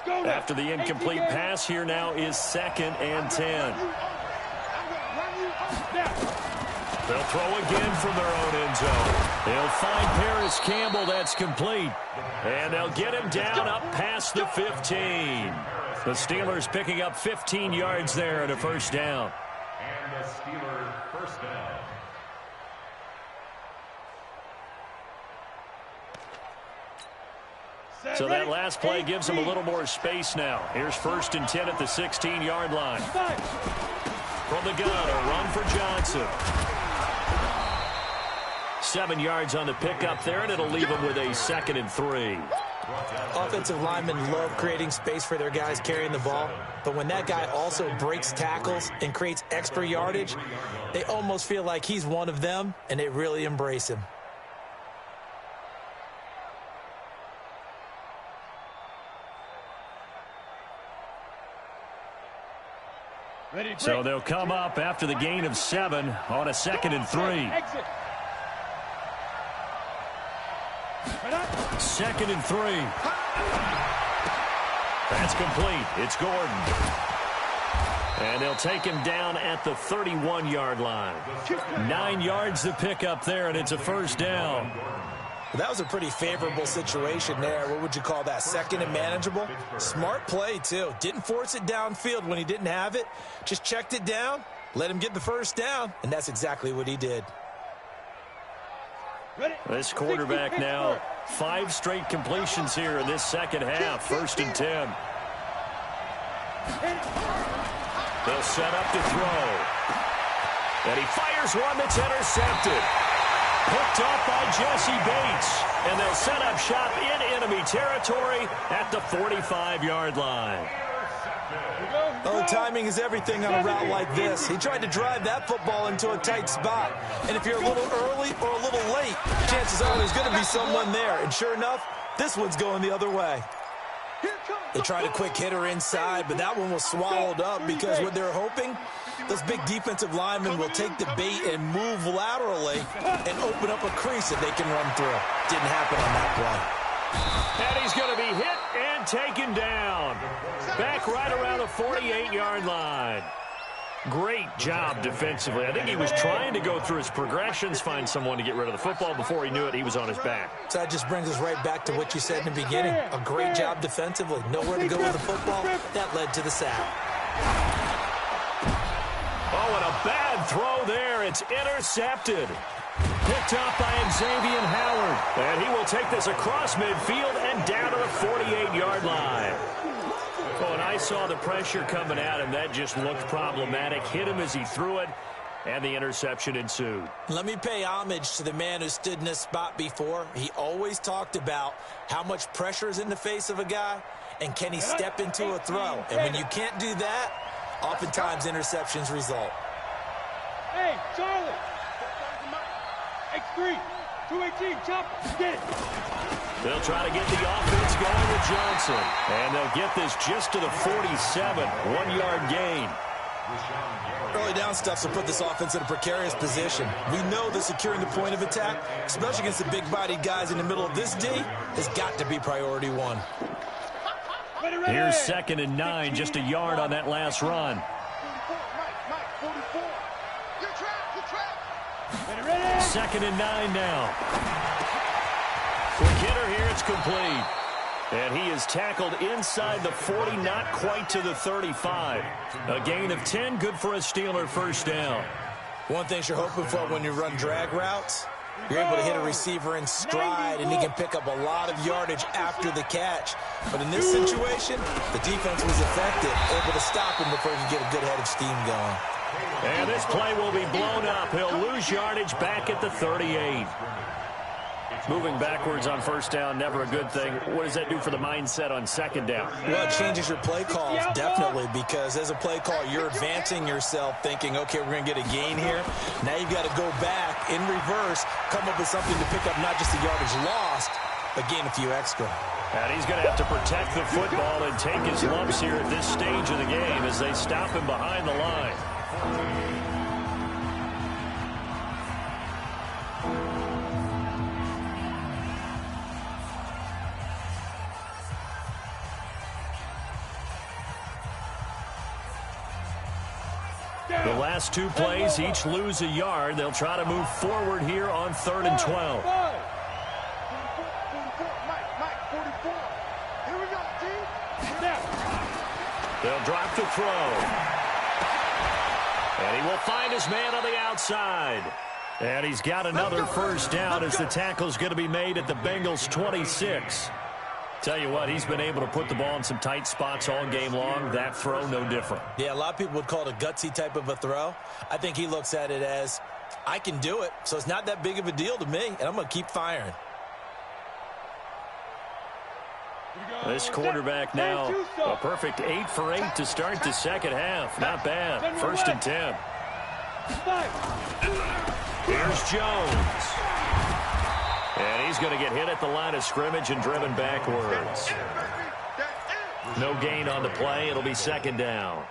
After the incomplete pass, here now is 2nd and 10. They'll throw again from their own end zone. They'll find Paris Campbell. That's complete. And they'll get him down up past the 15. The Steelers picking up 15 yards there and a first down. And the Steelers first down. So that last play gives them a little more space now. Here's 1st and 10 at the 16-yard line. From the gun, a run for Johnson. 7 yards on the pickup there, and it'll leave them with a 2nd and 3. Offensive linemen love creating space for their guys carrying the ball, but when that guy also breaks tackles and creates extra yardage, they almost feel like he's one of them, and they really embrace him. So they'll come up after the gain of 7 on a 2nd and 3. 2nd and 3. That's complete. It's Gordon. And they'll take him down at the 31-yard line. 9 yards to pick up there, and it's a first down. Well, that was a pretty favorable situation there. What would you call that? 2nd and manageable? Smart play, too. Didn't force it downfield when he didn't have it. Just checked it down, let him get the first down, and that's exactly what he did. This quarterback now, 5 straight completions here in this second half. 1st and 10. They'll set up to throw. And he fires one that's intercepted. Picked off by Jesse Bates. And they'll set up shop in enemy territory at the 45-yard line. Oh, timing is everything on a route like this. He tried to drive that football into a tight spot. And if you're a little early or a little late, chances are there's going to be someone there. And sure enough, this one's going the other way. They tried a quick hitter inside, but that one was swallowed up because what they're hoping, those big defensive linemen will take the bait and move laterally and open up a crease that they can run through. Didn't happen on that play. And he's going to be hit and taken down. Back right around the 48-yard line. Great job defensively. I think he was trying to go through his progressions, find someone to get rid of the football. Before he knew it, he was on his back. So that just brings us right back to what you said in the beginning. A great job defensively. Nowhere to go with the football. That led to the sack. Oh, and a bad throw there. It's intercepted. Picked up by Xavier Howard. And he will take this across midfield and down to the 48-yard line. Oh, and I saw the pressure coming at him. That just looked problematic. Hit him as he threw it, and the interception ensued. Let me pay homage to the man who stood in this spot before. He always talked about how much pressure is in the face of a guy, and can he step into a throw. And when you can't do that, oftentimes interceptions result. Hey, Charlie. X3, 218, chopper, get it. They'll try to get the offense going with Johnson. And they'll get this just to the 47, 1-yard gain. Early down stuff will put this offense in a precarious position. We know that securing the point of attack, especially against the big-bodied guys in the middle of this D, has got to be priority one. Here's 2nd and 9, just a yard on that last run. 2nd and 9 now. Quick hitter here, it's complete. And he is tackled inside the 40, not quite to the 35. A gain of 10, good for a Steeler first down. One thing you're hoping for when you run drag routes, you're able to hit a receiver in stride, and he can pick up a lot of yardage after the catch. But in this situation, the defense was effective, able to stop him before he could get a good head of steam going. And this play will be blown up. He'll lose yardage back at the 38. Moving backwards on first down, never a good thing. What does that do for the mindset on second down? Well, it changes your play calls, definitely, because as a play call, you're advancing yourself thinking, okay, we're going to get a gain here. Now you've got to go back in reverse, come up with something to pick up not just the yardage lost, but gain a few extra. And he's going to have to protect the football and take his lumps here at this stage of the game as they stop him behind the line. The last two plays each lose a yard. They'll try to move forward here on 3rd and 12. 44, Mike, 44. Here we go, team. They'll drop to throw. And he will find his man on the outside. And he's got another first down as the tackle's going to be made at the Bengals' 26. Tell you what, he's been able to put the ball in some tight spots all game long. That throw, no different. Yeah, a lot of people would call it a gutsy type of a throw. I think he looks at it as, I can do it, so it's not that big of a deal to me, and I'm going to keep firing. This quarterback now, a perfect 8 for 8 to start the second half. Not bad. 1st and 10. Here's Jones. And he's going to get hit at the line of scrimmage and driven backwards. No gain on the play. It'll be 2nd down.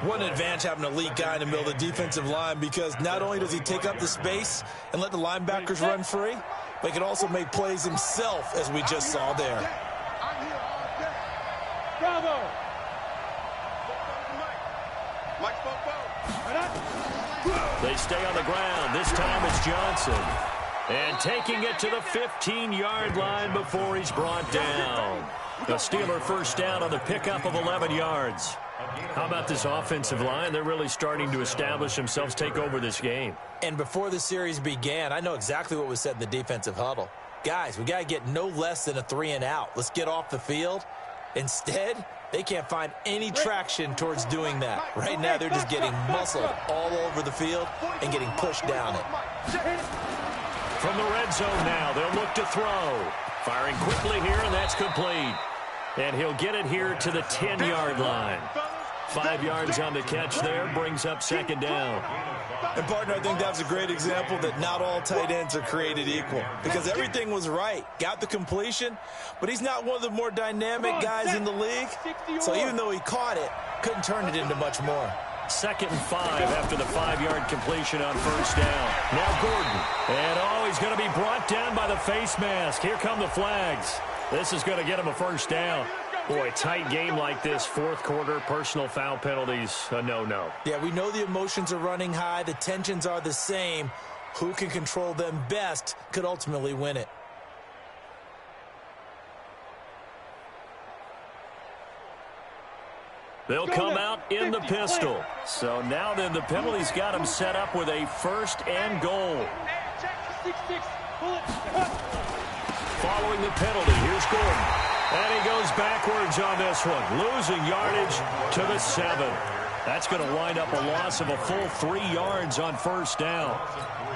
What an advantage having an elite guy in the middle of the defensive line, because not only does he take up the space and let the linebackers run free, but he can also make plays himself, as we just saw there. Bravo. They stay on the ground. This time it's Johnson. And taking it to the 15-yard line before he's brought down. The Steeler first down on the pickup of 11 yards. How about this offensive line? They're really starting to establish themselves, take over this game. And before the series began, I know exactly what was said in the defensive huddle. Guys, we got to get no less than a 3-and-out. Let's get off the field. Instead, they can't find any traction towards doing that. Right now, they're just getting muscled all over the field and getting pushed down it. From the red zone now, they'll look to throw. Firing quickly here, and that's complete. And he'll get it here to the 10-yard line. 5 yards on the catch there, brings up second down. And, partner, I think that was a great example that not all tight ends are created equal. Because everything was right. Got the completion, but he's not one of the more dynamic guys in the league. So even though he caught it, couldn't turn it into much more. 2nd and 5 after the 5-yard completion on first down. Now Gordon. And, he's going to be brought down by the face mask. Here come the flags. This is going to get him a first down. Boy, tight game like this, fourth quarter, personal foul penalties, a no-no. Yeah, we know the emotions are running high. The tensions are the same. Who can control them best could ultimately win it. They'll come out in the pistol. So now then the penalty's got him set up with a 1st and goal. Following the penalty, here's Gordon. And he goes backwards on this one, losing yardage to the 7. That's going to wind up a loss of a full 3 yards on first down.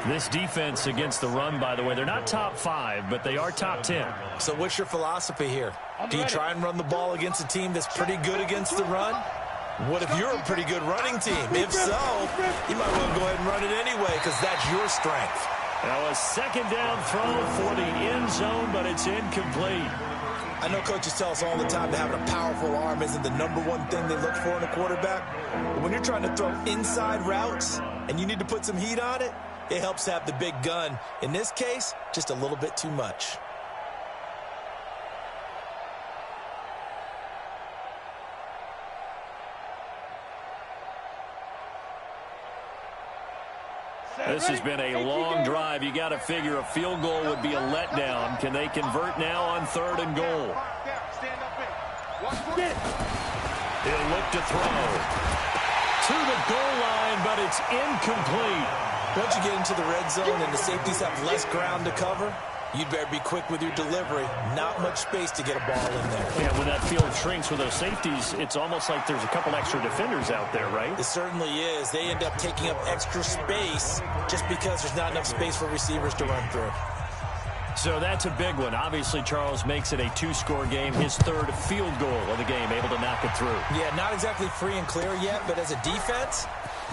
This defense against the run, by the way, they're not top 5, but they are top 10. So what's your philosophy here? Do you try and run the ball against a team that's pretty good against the run? What if you're a pretty good running team? If so, you might want to go ahead and run it anyway because that's your strength. Now a 2nd down throw for the end zone, but it's incomplete. I know coaches tell us all the time that having a powerful arm isn't the #1 thing they look for in a quarterback. But when you're trying to throw inside routes and you need to put some heat on it, it helps to have the big gun. In this case, just a little bit too much. This has been a long drive. You got to figure a field goal would be a letdown. Can they convert now on 3rd and goal? He'll look to throw to the goal line, but it's incomplete. Once you get into the red zone and the safeties have less ground to cover, you'd better be quick with your delivery. Not much space to get a ball in there. Yeah, when that field shrinks with those safeties, it's almost like there's a couple extra defenders out there, right? It certainly is. They end up taking up extra space just because there's not enough space for receivers to run through. So that's a big one. Obviously, Charles makes it a 2-score game. His 3rd field goal of the game, able to knock it through. Yeah, not exactly free and clear yet, but as a defense,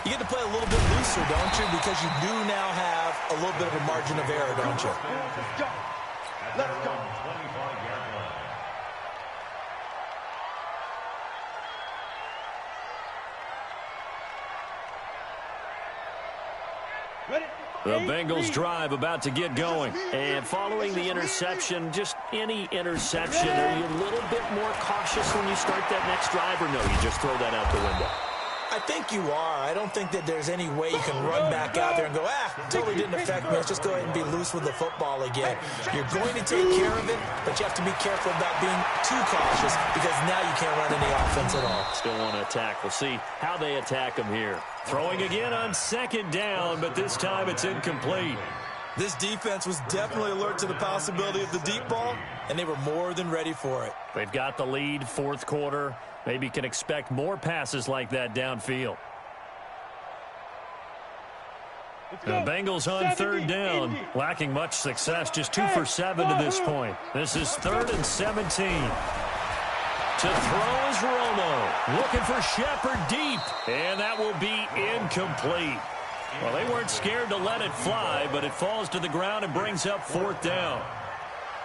you get to play a little bit looser, don't you? Because you do now have a little bit of a margin of error, don't you? Let's go. The Bengals drive about to get going. And following the interception, just any interception, are you a little bit more cautious when you start that next drive, or no, you just throw that out the window? I think you are. I don't think that there's any way you can run back out there and go, totally didn't affect me. Let's just go ahead and be loose with the football again. You're going to take care of it, but you have to be careful about being too cautious because now you can't run any offense at all. Still want to attack. We'll see how they attack him here. Throwing again on 2nd down, but this time it's incomplete. This defense was definitely alert to the possibility of the deep ball, and they were more than ready for it. They've got the lead, 4th quarter. Maybe can expect more passes like that downfield. The Bengals on 3rd down, lacking much success, just 2 for 7 to this point. This is 3rd and 17. To throw is Romo, looking for Shepard deep, and that will be incomplete. Well, they weren't scared to let it fly, but it falls to the ground and brings up 4th down.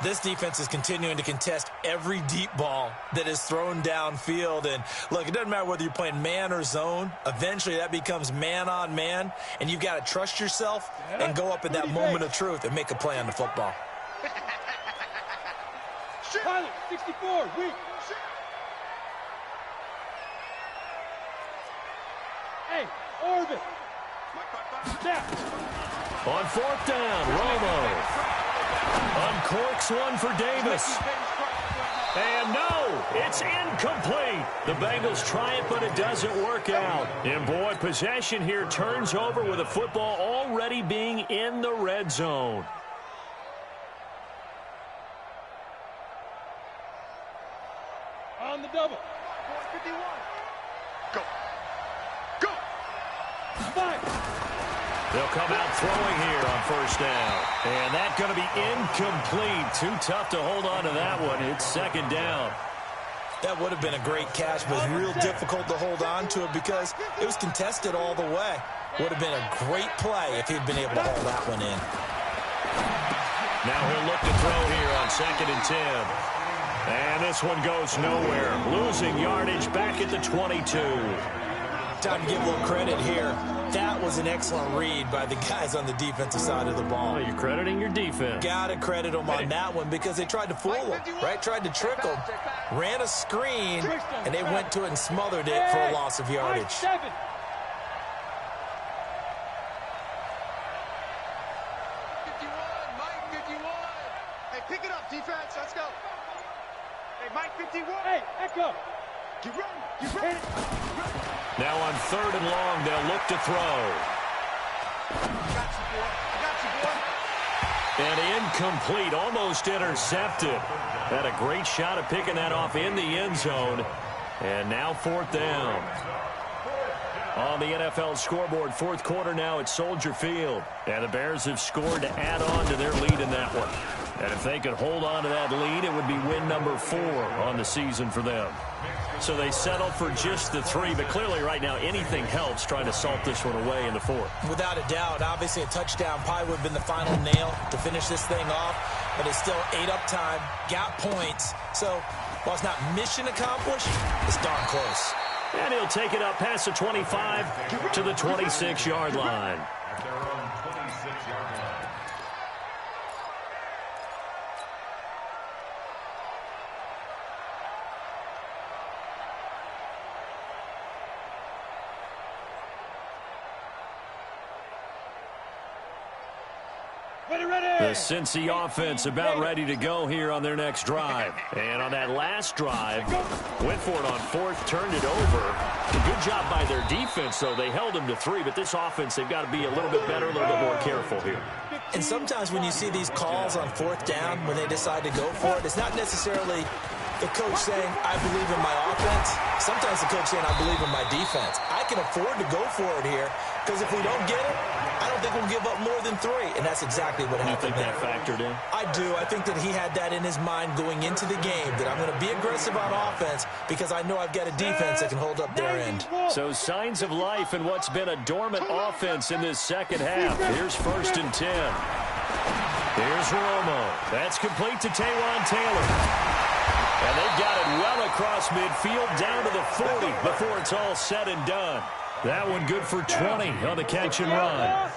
This defense is continuing to contest every deep ball that is thrown downfield. And, look, it doesn't matter whether you're playing man or zone. Eventually, that becomes man-on-man, and you've got to trust yourself and go up at that moment of truth and make a play on the football. Pilot, 64, weak. Hey, orbit. Snap. On 4th down, Romo uncorks one for Davis. And no, it's incomplete. The Bengals try it, but it doesn't work out. And boy, possession here turns over with the football already being in the red zone. On the double. 51. Go. Go. Five. They'll come out throwing here on 1st down. And that's going to be incomplete. Too tough to hold on to that one. It's 2nd down. That would have been a great catch, but real difficult to hold on to it because it was contested all the way. Would have been a great play if he'd been able to hold that one in. Now he'll look to throw here on 2nd and 10. And this one goes nowhere. Losing yardage back at the 22. Time to give a little credit here. That was an excellent read by the guys on the defensive side of the ball. Well, you're crediting your defense. Got to credit them on that one because they tried to fool him, right? Tried to trick him. Ran a screen, and they went to it and smothered it for a loss of yardage. 7. Hey, pick it up, defense. Let's go. Hey, Mike 51. Hey, Echo. Get ready. Get ready. Now on 3rd and long, they'll look to throw. Got you, boy. I got you, boy. And incomplete, almost intercepted. Had a great shot at picking that off in the end zone. And now 4th down. On the NFL scoreboard, 4th quarter now at Soldier Field. And the Bears have scored to add on to their lead in that one. And if they could hold on to that lead, it would be win number 4 on the season for them. So they settled for just the 3, but clearly right now anything helps trying to salt this one away in the 4th. Without a doubt, obviously a touchdown probably would have been the final nail to finish this thing off, but it's still ate up time, got points. So while it's not mission accomplished, it's darn close. And he'll take it up past the 25 to the 26-yard line. At their own 26-yard line. The Cincy offense about ready to go here on their next drive. And on that last drive, went for it on 4th, turned it over. A good job by their defense, though. They held them to 3, but this offense, they've got to be a little bit better, a little bit more careful here. And sometimes when you see these calls on 4th down, when they decide to go for it, it's not necessarily the coach saying, I believe in my offense. Sometimes the coach saying, I believe in my defense. I can afford to go for it here because if we don't get it, I don't think we'll give up more than 3. And that's exactly what happened. You think that factored in? I do. I think that he had that in his mind going into the game, that I'm going to be aggressive on offense because I know I've got a defense that can hold up their end. So signs of life in what's been a dormant offense in this second half. Here's 1st and 10. Here's Romo. That's complete to Taywan Taylor. And they've got it well across midfield down to the 40 before it's all said and done. That one good for 20 on the catch and run.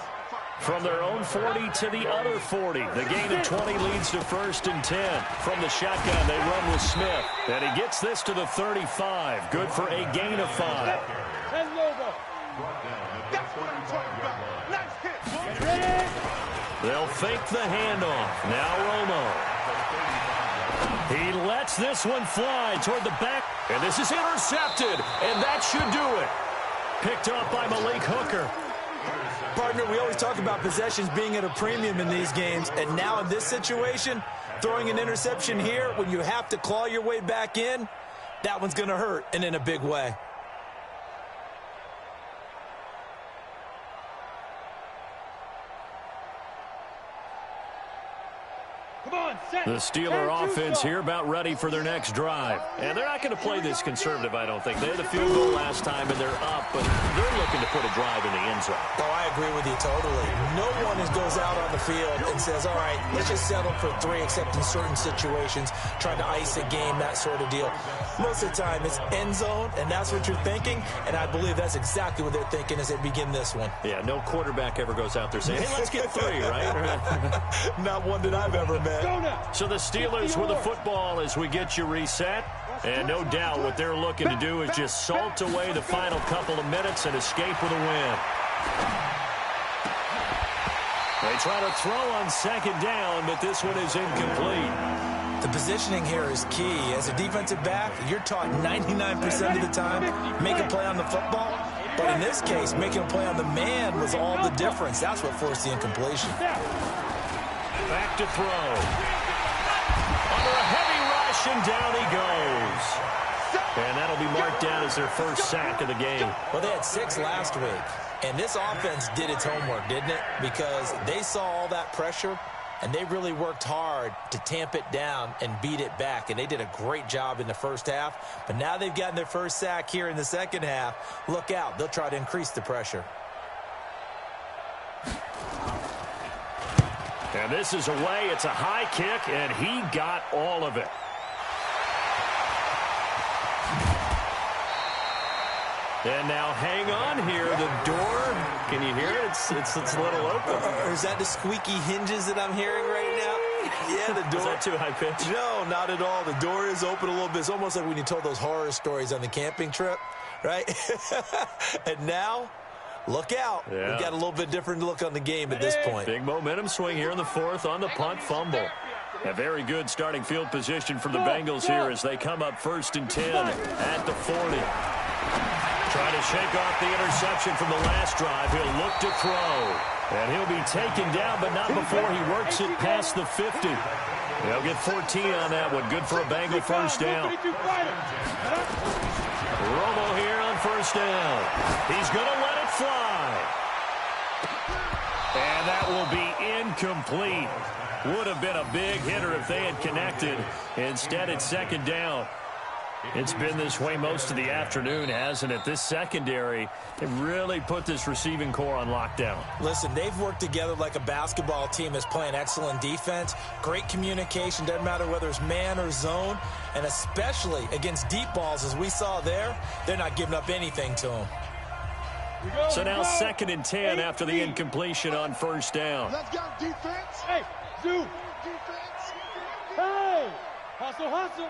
From their own 40 to the other 40. The gain of 20 leads to 1st and 10. From the shotgun, they run with Smith. And he gets this to the 35. Good for a gain of 5. That's what I'm talking about. Nice hit. They'll fake the handoff. Now Romo. He lets this one fly toward the back. And this is intercepted. And that should do it. Picked up by Malik Hooker. Partner, we always talk about possessions being at a premium in these games. And now in this situation, throwing an interception here when you have to claw your way back in, that one's going to hurt, and in a big way. The Steeler offense here about ready for their next drive. And they're not going to play this conservative, I don't think. They had the field goal last time, and they're up, but they're looking to put a drive in the end zone. Oh, I agree with you totally. No one goes out on the field and says, all right, let's just settle for 3, except in certain situations, trying to ice a game, that sort of deal. Most of the time, it's end zone, and that's what you're thinking, and I believe that's exactly what they're thinking as they begin this one. Yeah, no quarterback ever goes out there saying, hey, let's get 3, right? Not one that I've ever met. So the Steelers with the football as we get you reset. And no doubt what they're looking to do is just salt away the final couple of minutes and escape with a win. They try to throw on 2nd down, but this one is incomplete. The positioning here is key. As a defensive back, you're taught 99% of the time, make a play on the football. But in this case, making a play on the man was all the difference. That's what forced the incompletion. Back to throw. Under a heavy rush, and down he goes. And that'll be marked down as their first sack of the game. Well, they had 6 last week. And this offense did its homework, didn't it? Because they saw all that pressure, and they really worked hard to tamp it down and beat it back, and they did a great job in the first half. But now they've gotten their first sack here in the second half. Look out. They'll try to increase the pressure. And this is away. It's a high kick, and he got all of it. And now hang on here. The door, can you hear it? It's a little open. Or is that the squeaky hinges that I'm hearing right now? Yeah, the door. Is that too high pitched? No, not at all. The door is open a little bit. It's almost like when you told those horror stories on the camping trip, right? And now, look out. Yeah. We've got a little bit different look on the game at this point. Big momentum swing here in the fourth on the punt fumble. A very good starting field position for the Bengals here as they come up 1st and 10 at the 40. Trying to shake off the interception from the last drive. He'll look to throw. And he'll be taken down, but not before he works it past the 50. He'll get 14 on that one. Good for a Bengal first down. Romo here on first down. He's going to let it fly. And that will be incomplete. Would have been a big hitter if they had connected. Instead, it's second down. It's been this way most of the afternoon, hasn't it? This secondary, it really put this receiving core on lockdown. Listen, they've worked together like a basketball team that's playing excellent defense. Great communication, doesn't matter whether it's man or zone. And especially against deep balls, as we saw there, they're not giving up anything to them. So now 2nd and 10 after the incompletion on first down. Let's go, defense. Hey, Zoo. Defense. Hey, hustle, hustle.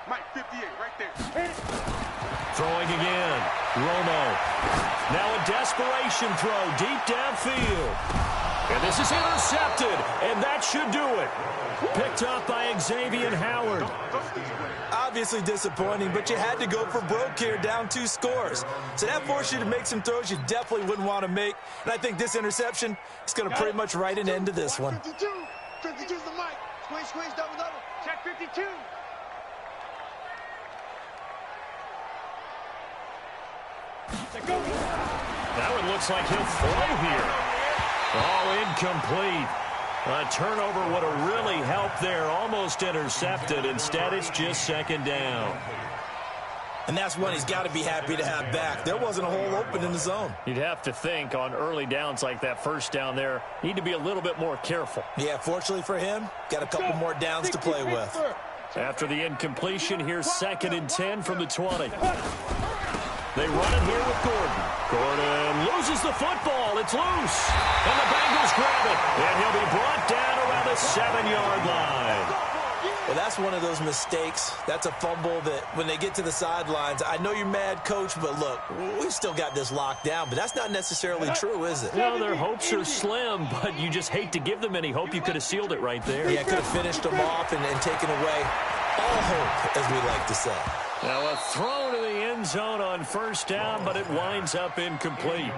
Mike, 58, right there. Throwing again. Romo. Now a desperation throw deep downfield. And this is intercepted. And that should do it. Picked up by Xavier Howard. Obviously disappointing, but you had to go for broke here, down 2 scores. So that forced you to make some throws you definitely wouldn't want to make. And I think this interception is going to pretty much write an end to this one. 52. 52's the mic. Squeeze, double. Check 52. That one looks like he'll throw here. Oh, incomplete. A turnover would have really helped there. Almost intercepted. Instead, it's just second down. And that's one he's got to be happy to have back. There wasn't a hole open in the zone. You'd have to think on early downs like that first down there, need to be a little bit more careful. Yeah, fortunately for him, got a couple more downs to play with. After the incompletion, here's 2nd and 10 from the 20. They run it here with Gordon. Gordon loses the football. It's loose. And the Bengals grab it. And he'll be brought down around the 7-yard line. Well, that's one of those mistakes. That's a fumble that when they get to the sidelines, I know you're mad, Coach, but look, we've still got this locked down. But that's not necessarily true, is it? Well, their hopes are slim, but you just hate to give them any hope. You could have sealed it right there. Yeah, could have finished them off and taken away all hope, as we like to say. Now a throw to the end zone on first down, but it winds up incomplete.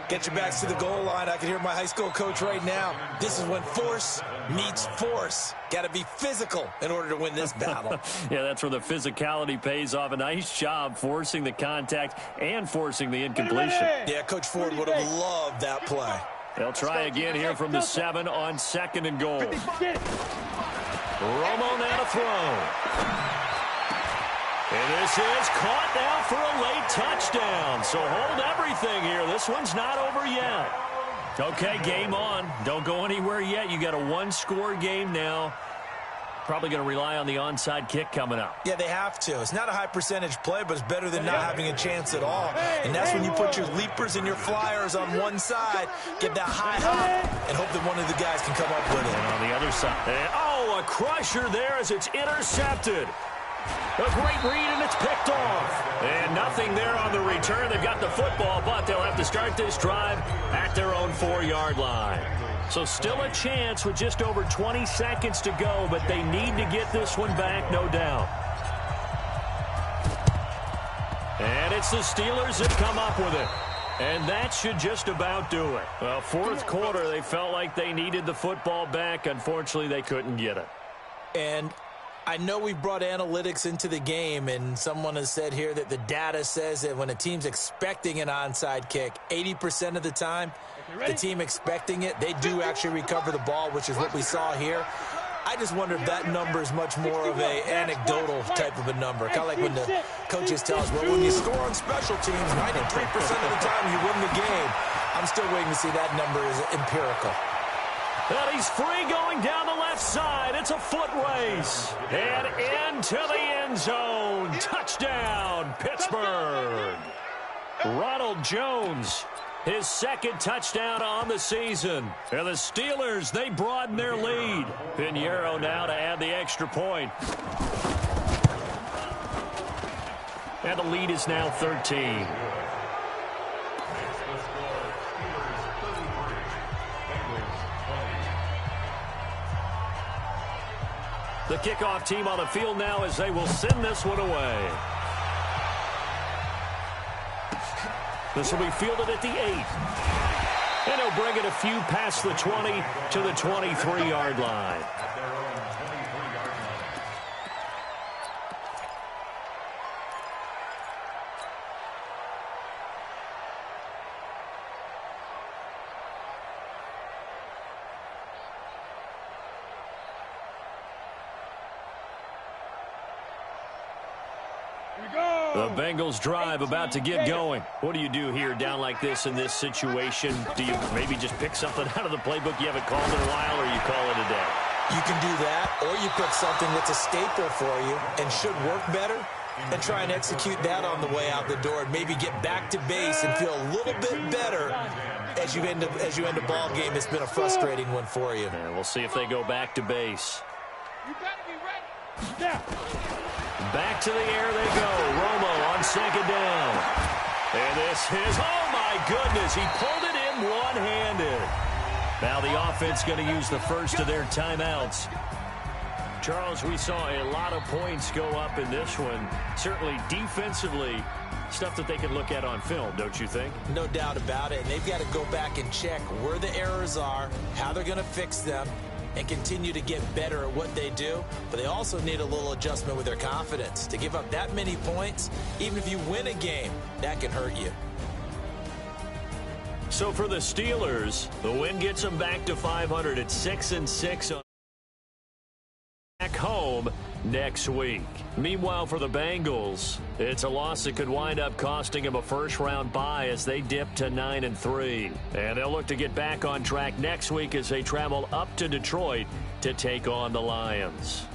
Get your backs to the goal line. I can hear my high school coach right now. This is when force meets force. Got to be physical in order to win this battle. Yeah, that's where the physicality pays off. A nice job forcing the contact and forcing the incompletion. Yeah, Coach Ford would have loved that play. They'll try again here from the 7 on 2nd and goal. Romo now to throw. And this is caught now for a late touchdown. So hold everything here. This one's not over yet. Okay, game on. Don't go anywhere yet. You got a 1-score game now. Probably going to rely on the onside kick coming up. Yeah, they have to. It's not a high percentage play, but it's better than not having a chance at all. And that's when you put your leapers and your flyers on one side, get that high hop, and hope that one of the guys can come up with it. And on the other side. And, oh, a crusher there as it's intercepted. A great read, and it's picked off. And nothing there on the return. They've got the football, but they'll have to start this drive at their own 4-yard line. So still a chance with just over 20 seconds to go, but they need to get this one back, no doubt. And it's the Steelers that come up with it. And that should just about do it. Well, fourth quarter, they felt like they needed the football back. Unfortunately, they couldn't get it. And I know we brought analytics into the game, and someone has said here that the data says that when a team's expecting an onside kick, 80% of the time, the team expecting it, they do actually recover the ball, which is what we saw here. I just wonder if that number is much more of an anecdotal type of a number. Kind of like when the coaches tell us, well, when you score on special teams, 93% of the time you win the game. I'm still waiting to see that number is empirical. And he's free going down the left side. It's a foot race. And into the end zone. Touchdown, Pittsburgh. Ronald Jones, his second touchdown on the season. And the Steelers, they broaden their lead. Pinheiro now to add the extra point. And the lead is now 13. The kickoff team on the field now as they will send this one away. This will be fielded at the 8. And he'll bring it a few past the 20 to the 23-yard line. The Bengals drive about to get going. What do you do here down like this in this situation? Do you maybe just pick something out of the playbook you haven't called in a while, or you call it a day? You can do that, or you pick something that's a staple for you and should work better and try and execute that on the way out the door and maybe get back to base and feel a little bit better as you end a ball game. It's been a frustrating one for you. And we'll see if they go back to base. You better be ready. Snap. Back to the air they go. Romo on second down. And this is, oh my goodness, he pulled it in one-handed. Now the offense going to use the first of their timeouts. Charles, we saw a lot of points go up in this one. Certainly defensively, stuff that they can look at on film, don't you think? No doubt about it. And they've got to go back and check where the errors are, how they're going to fix them, and continue to get better at what they do. But they also need a little adjustment with their confidence. To give up that many points, even if you win a game, that can hurt you. So for the Steelers, the win gets them back to 500 at 6-6 back home next week. Meanwhile, for the Bengals, it's a loss that could wind up costing them a first-round bye as they dip to 9-3. And they'll look to get back on track next week as they travel up to Detroit to take on the Lions.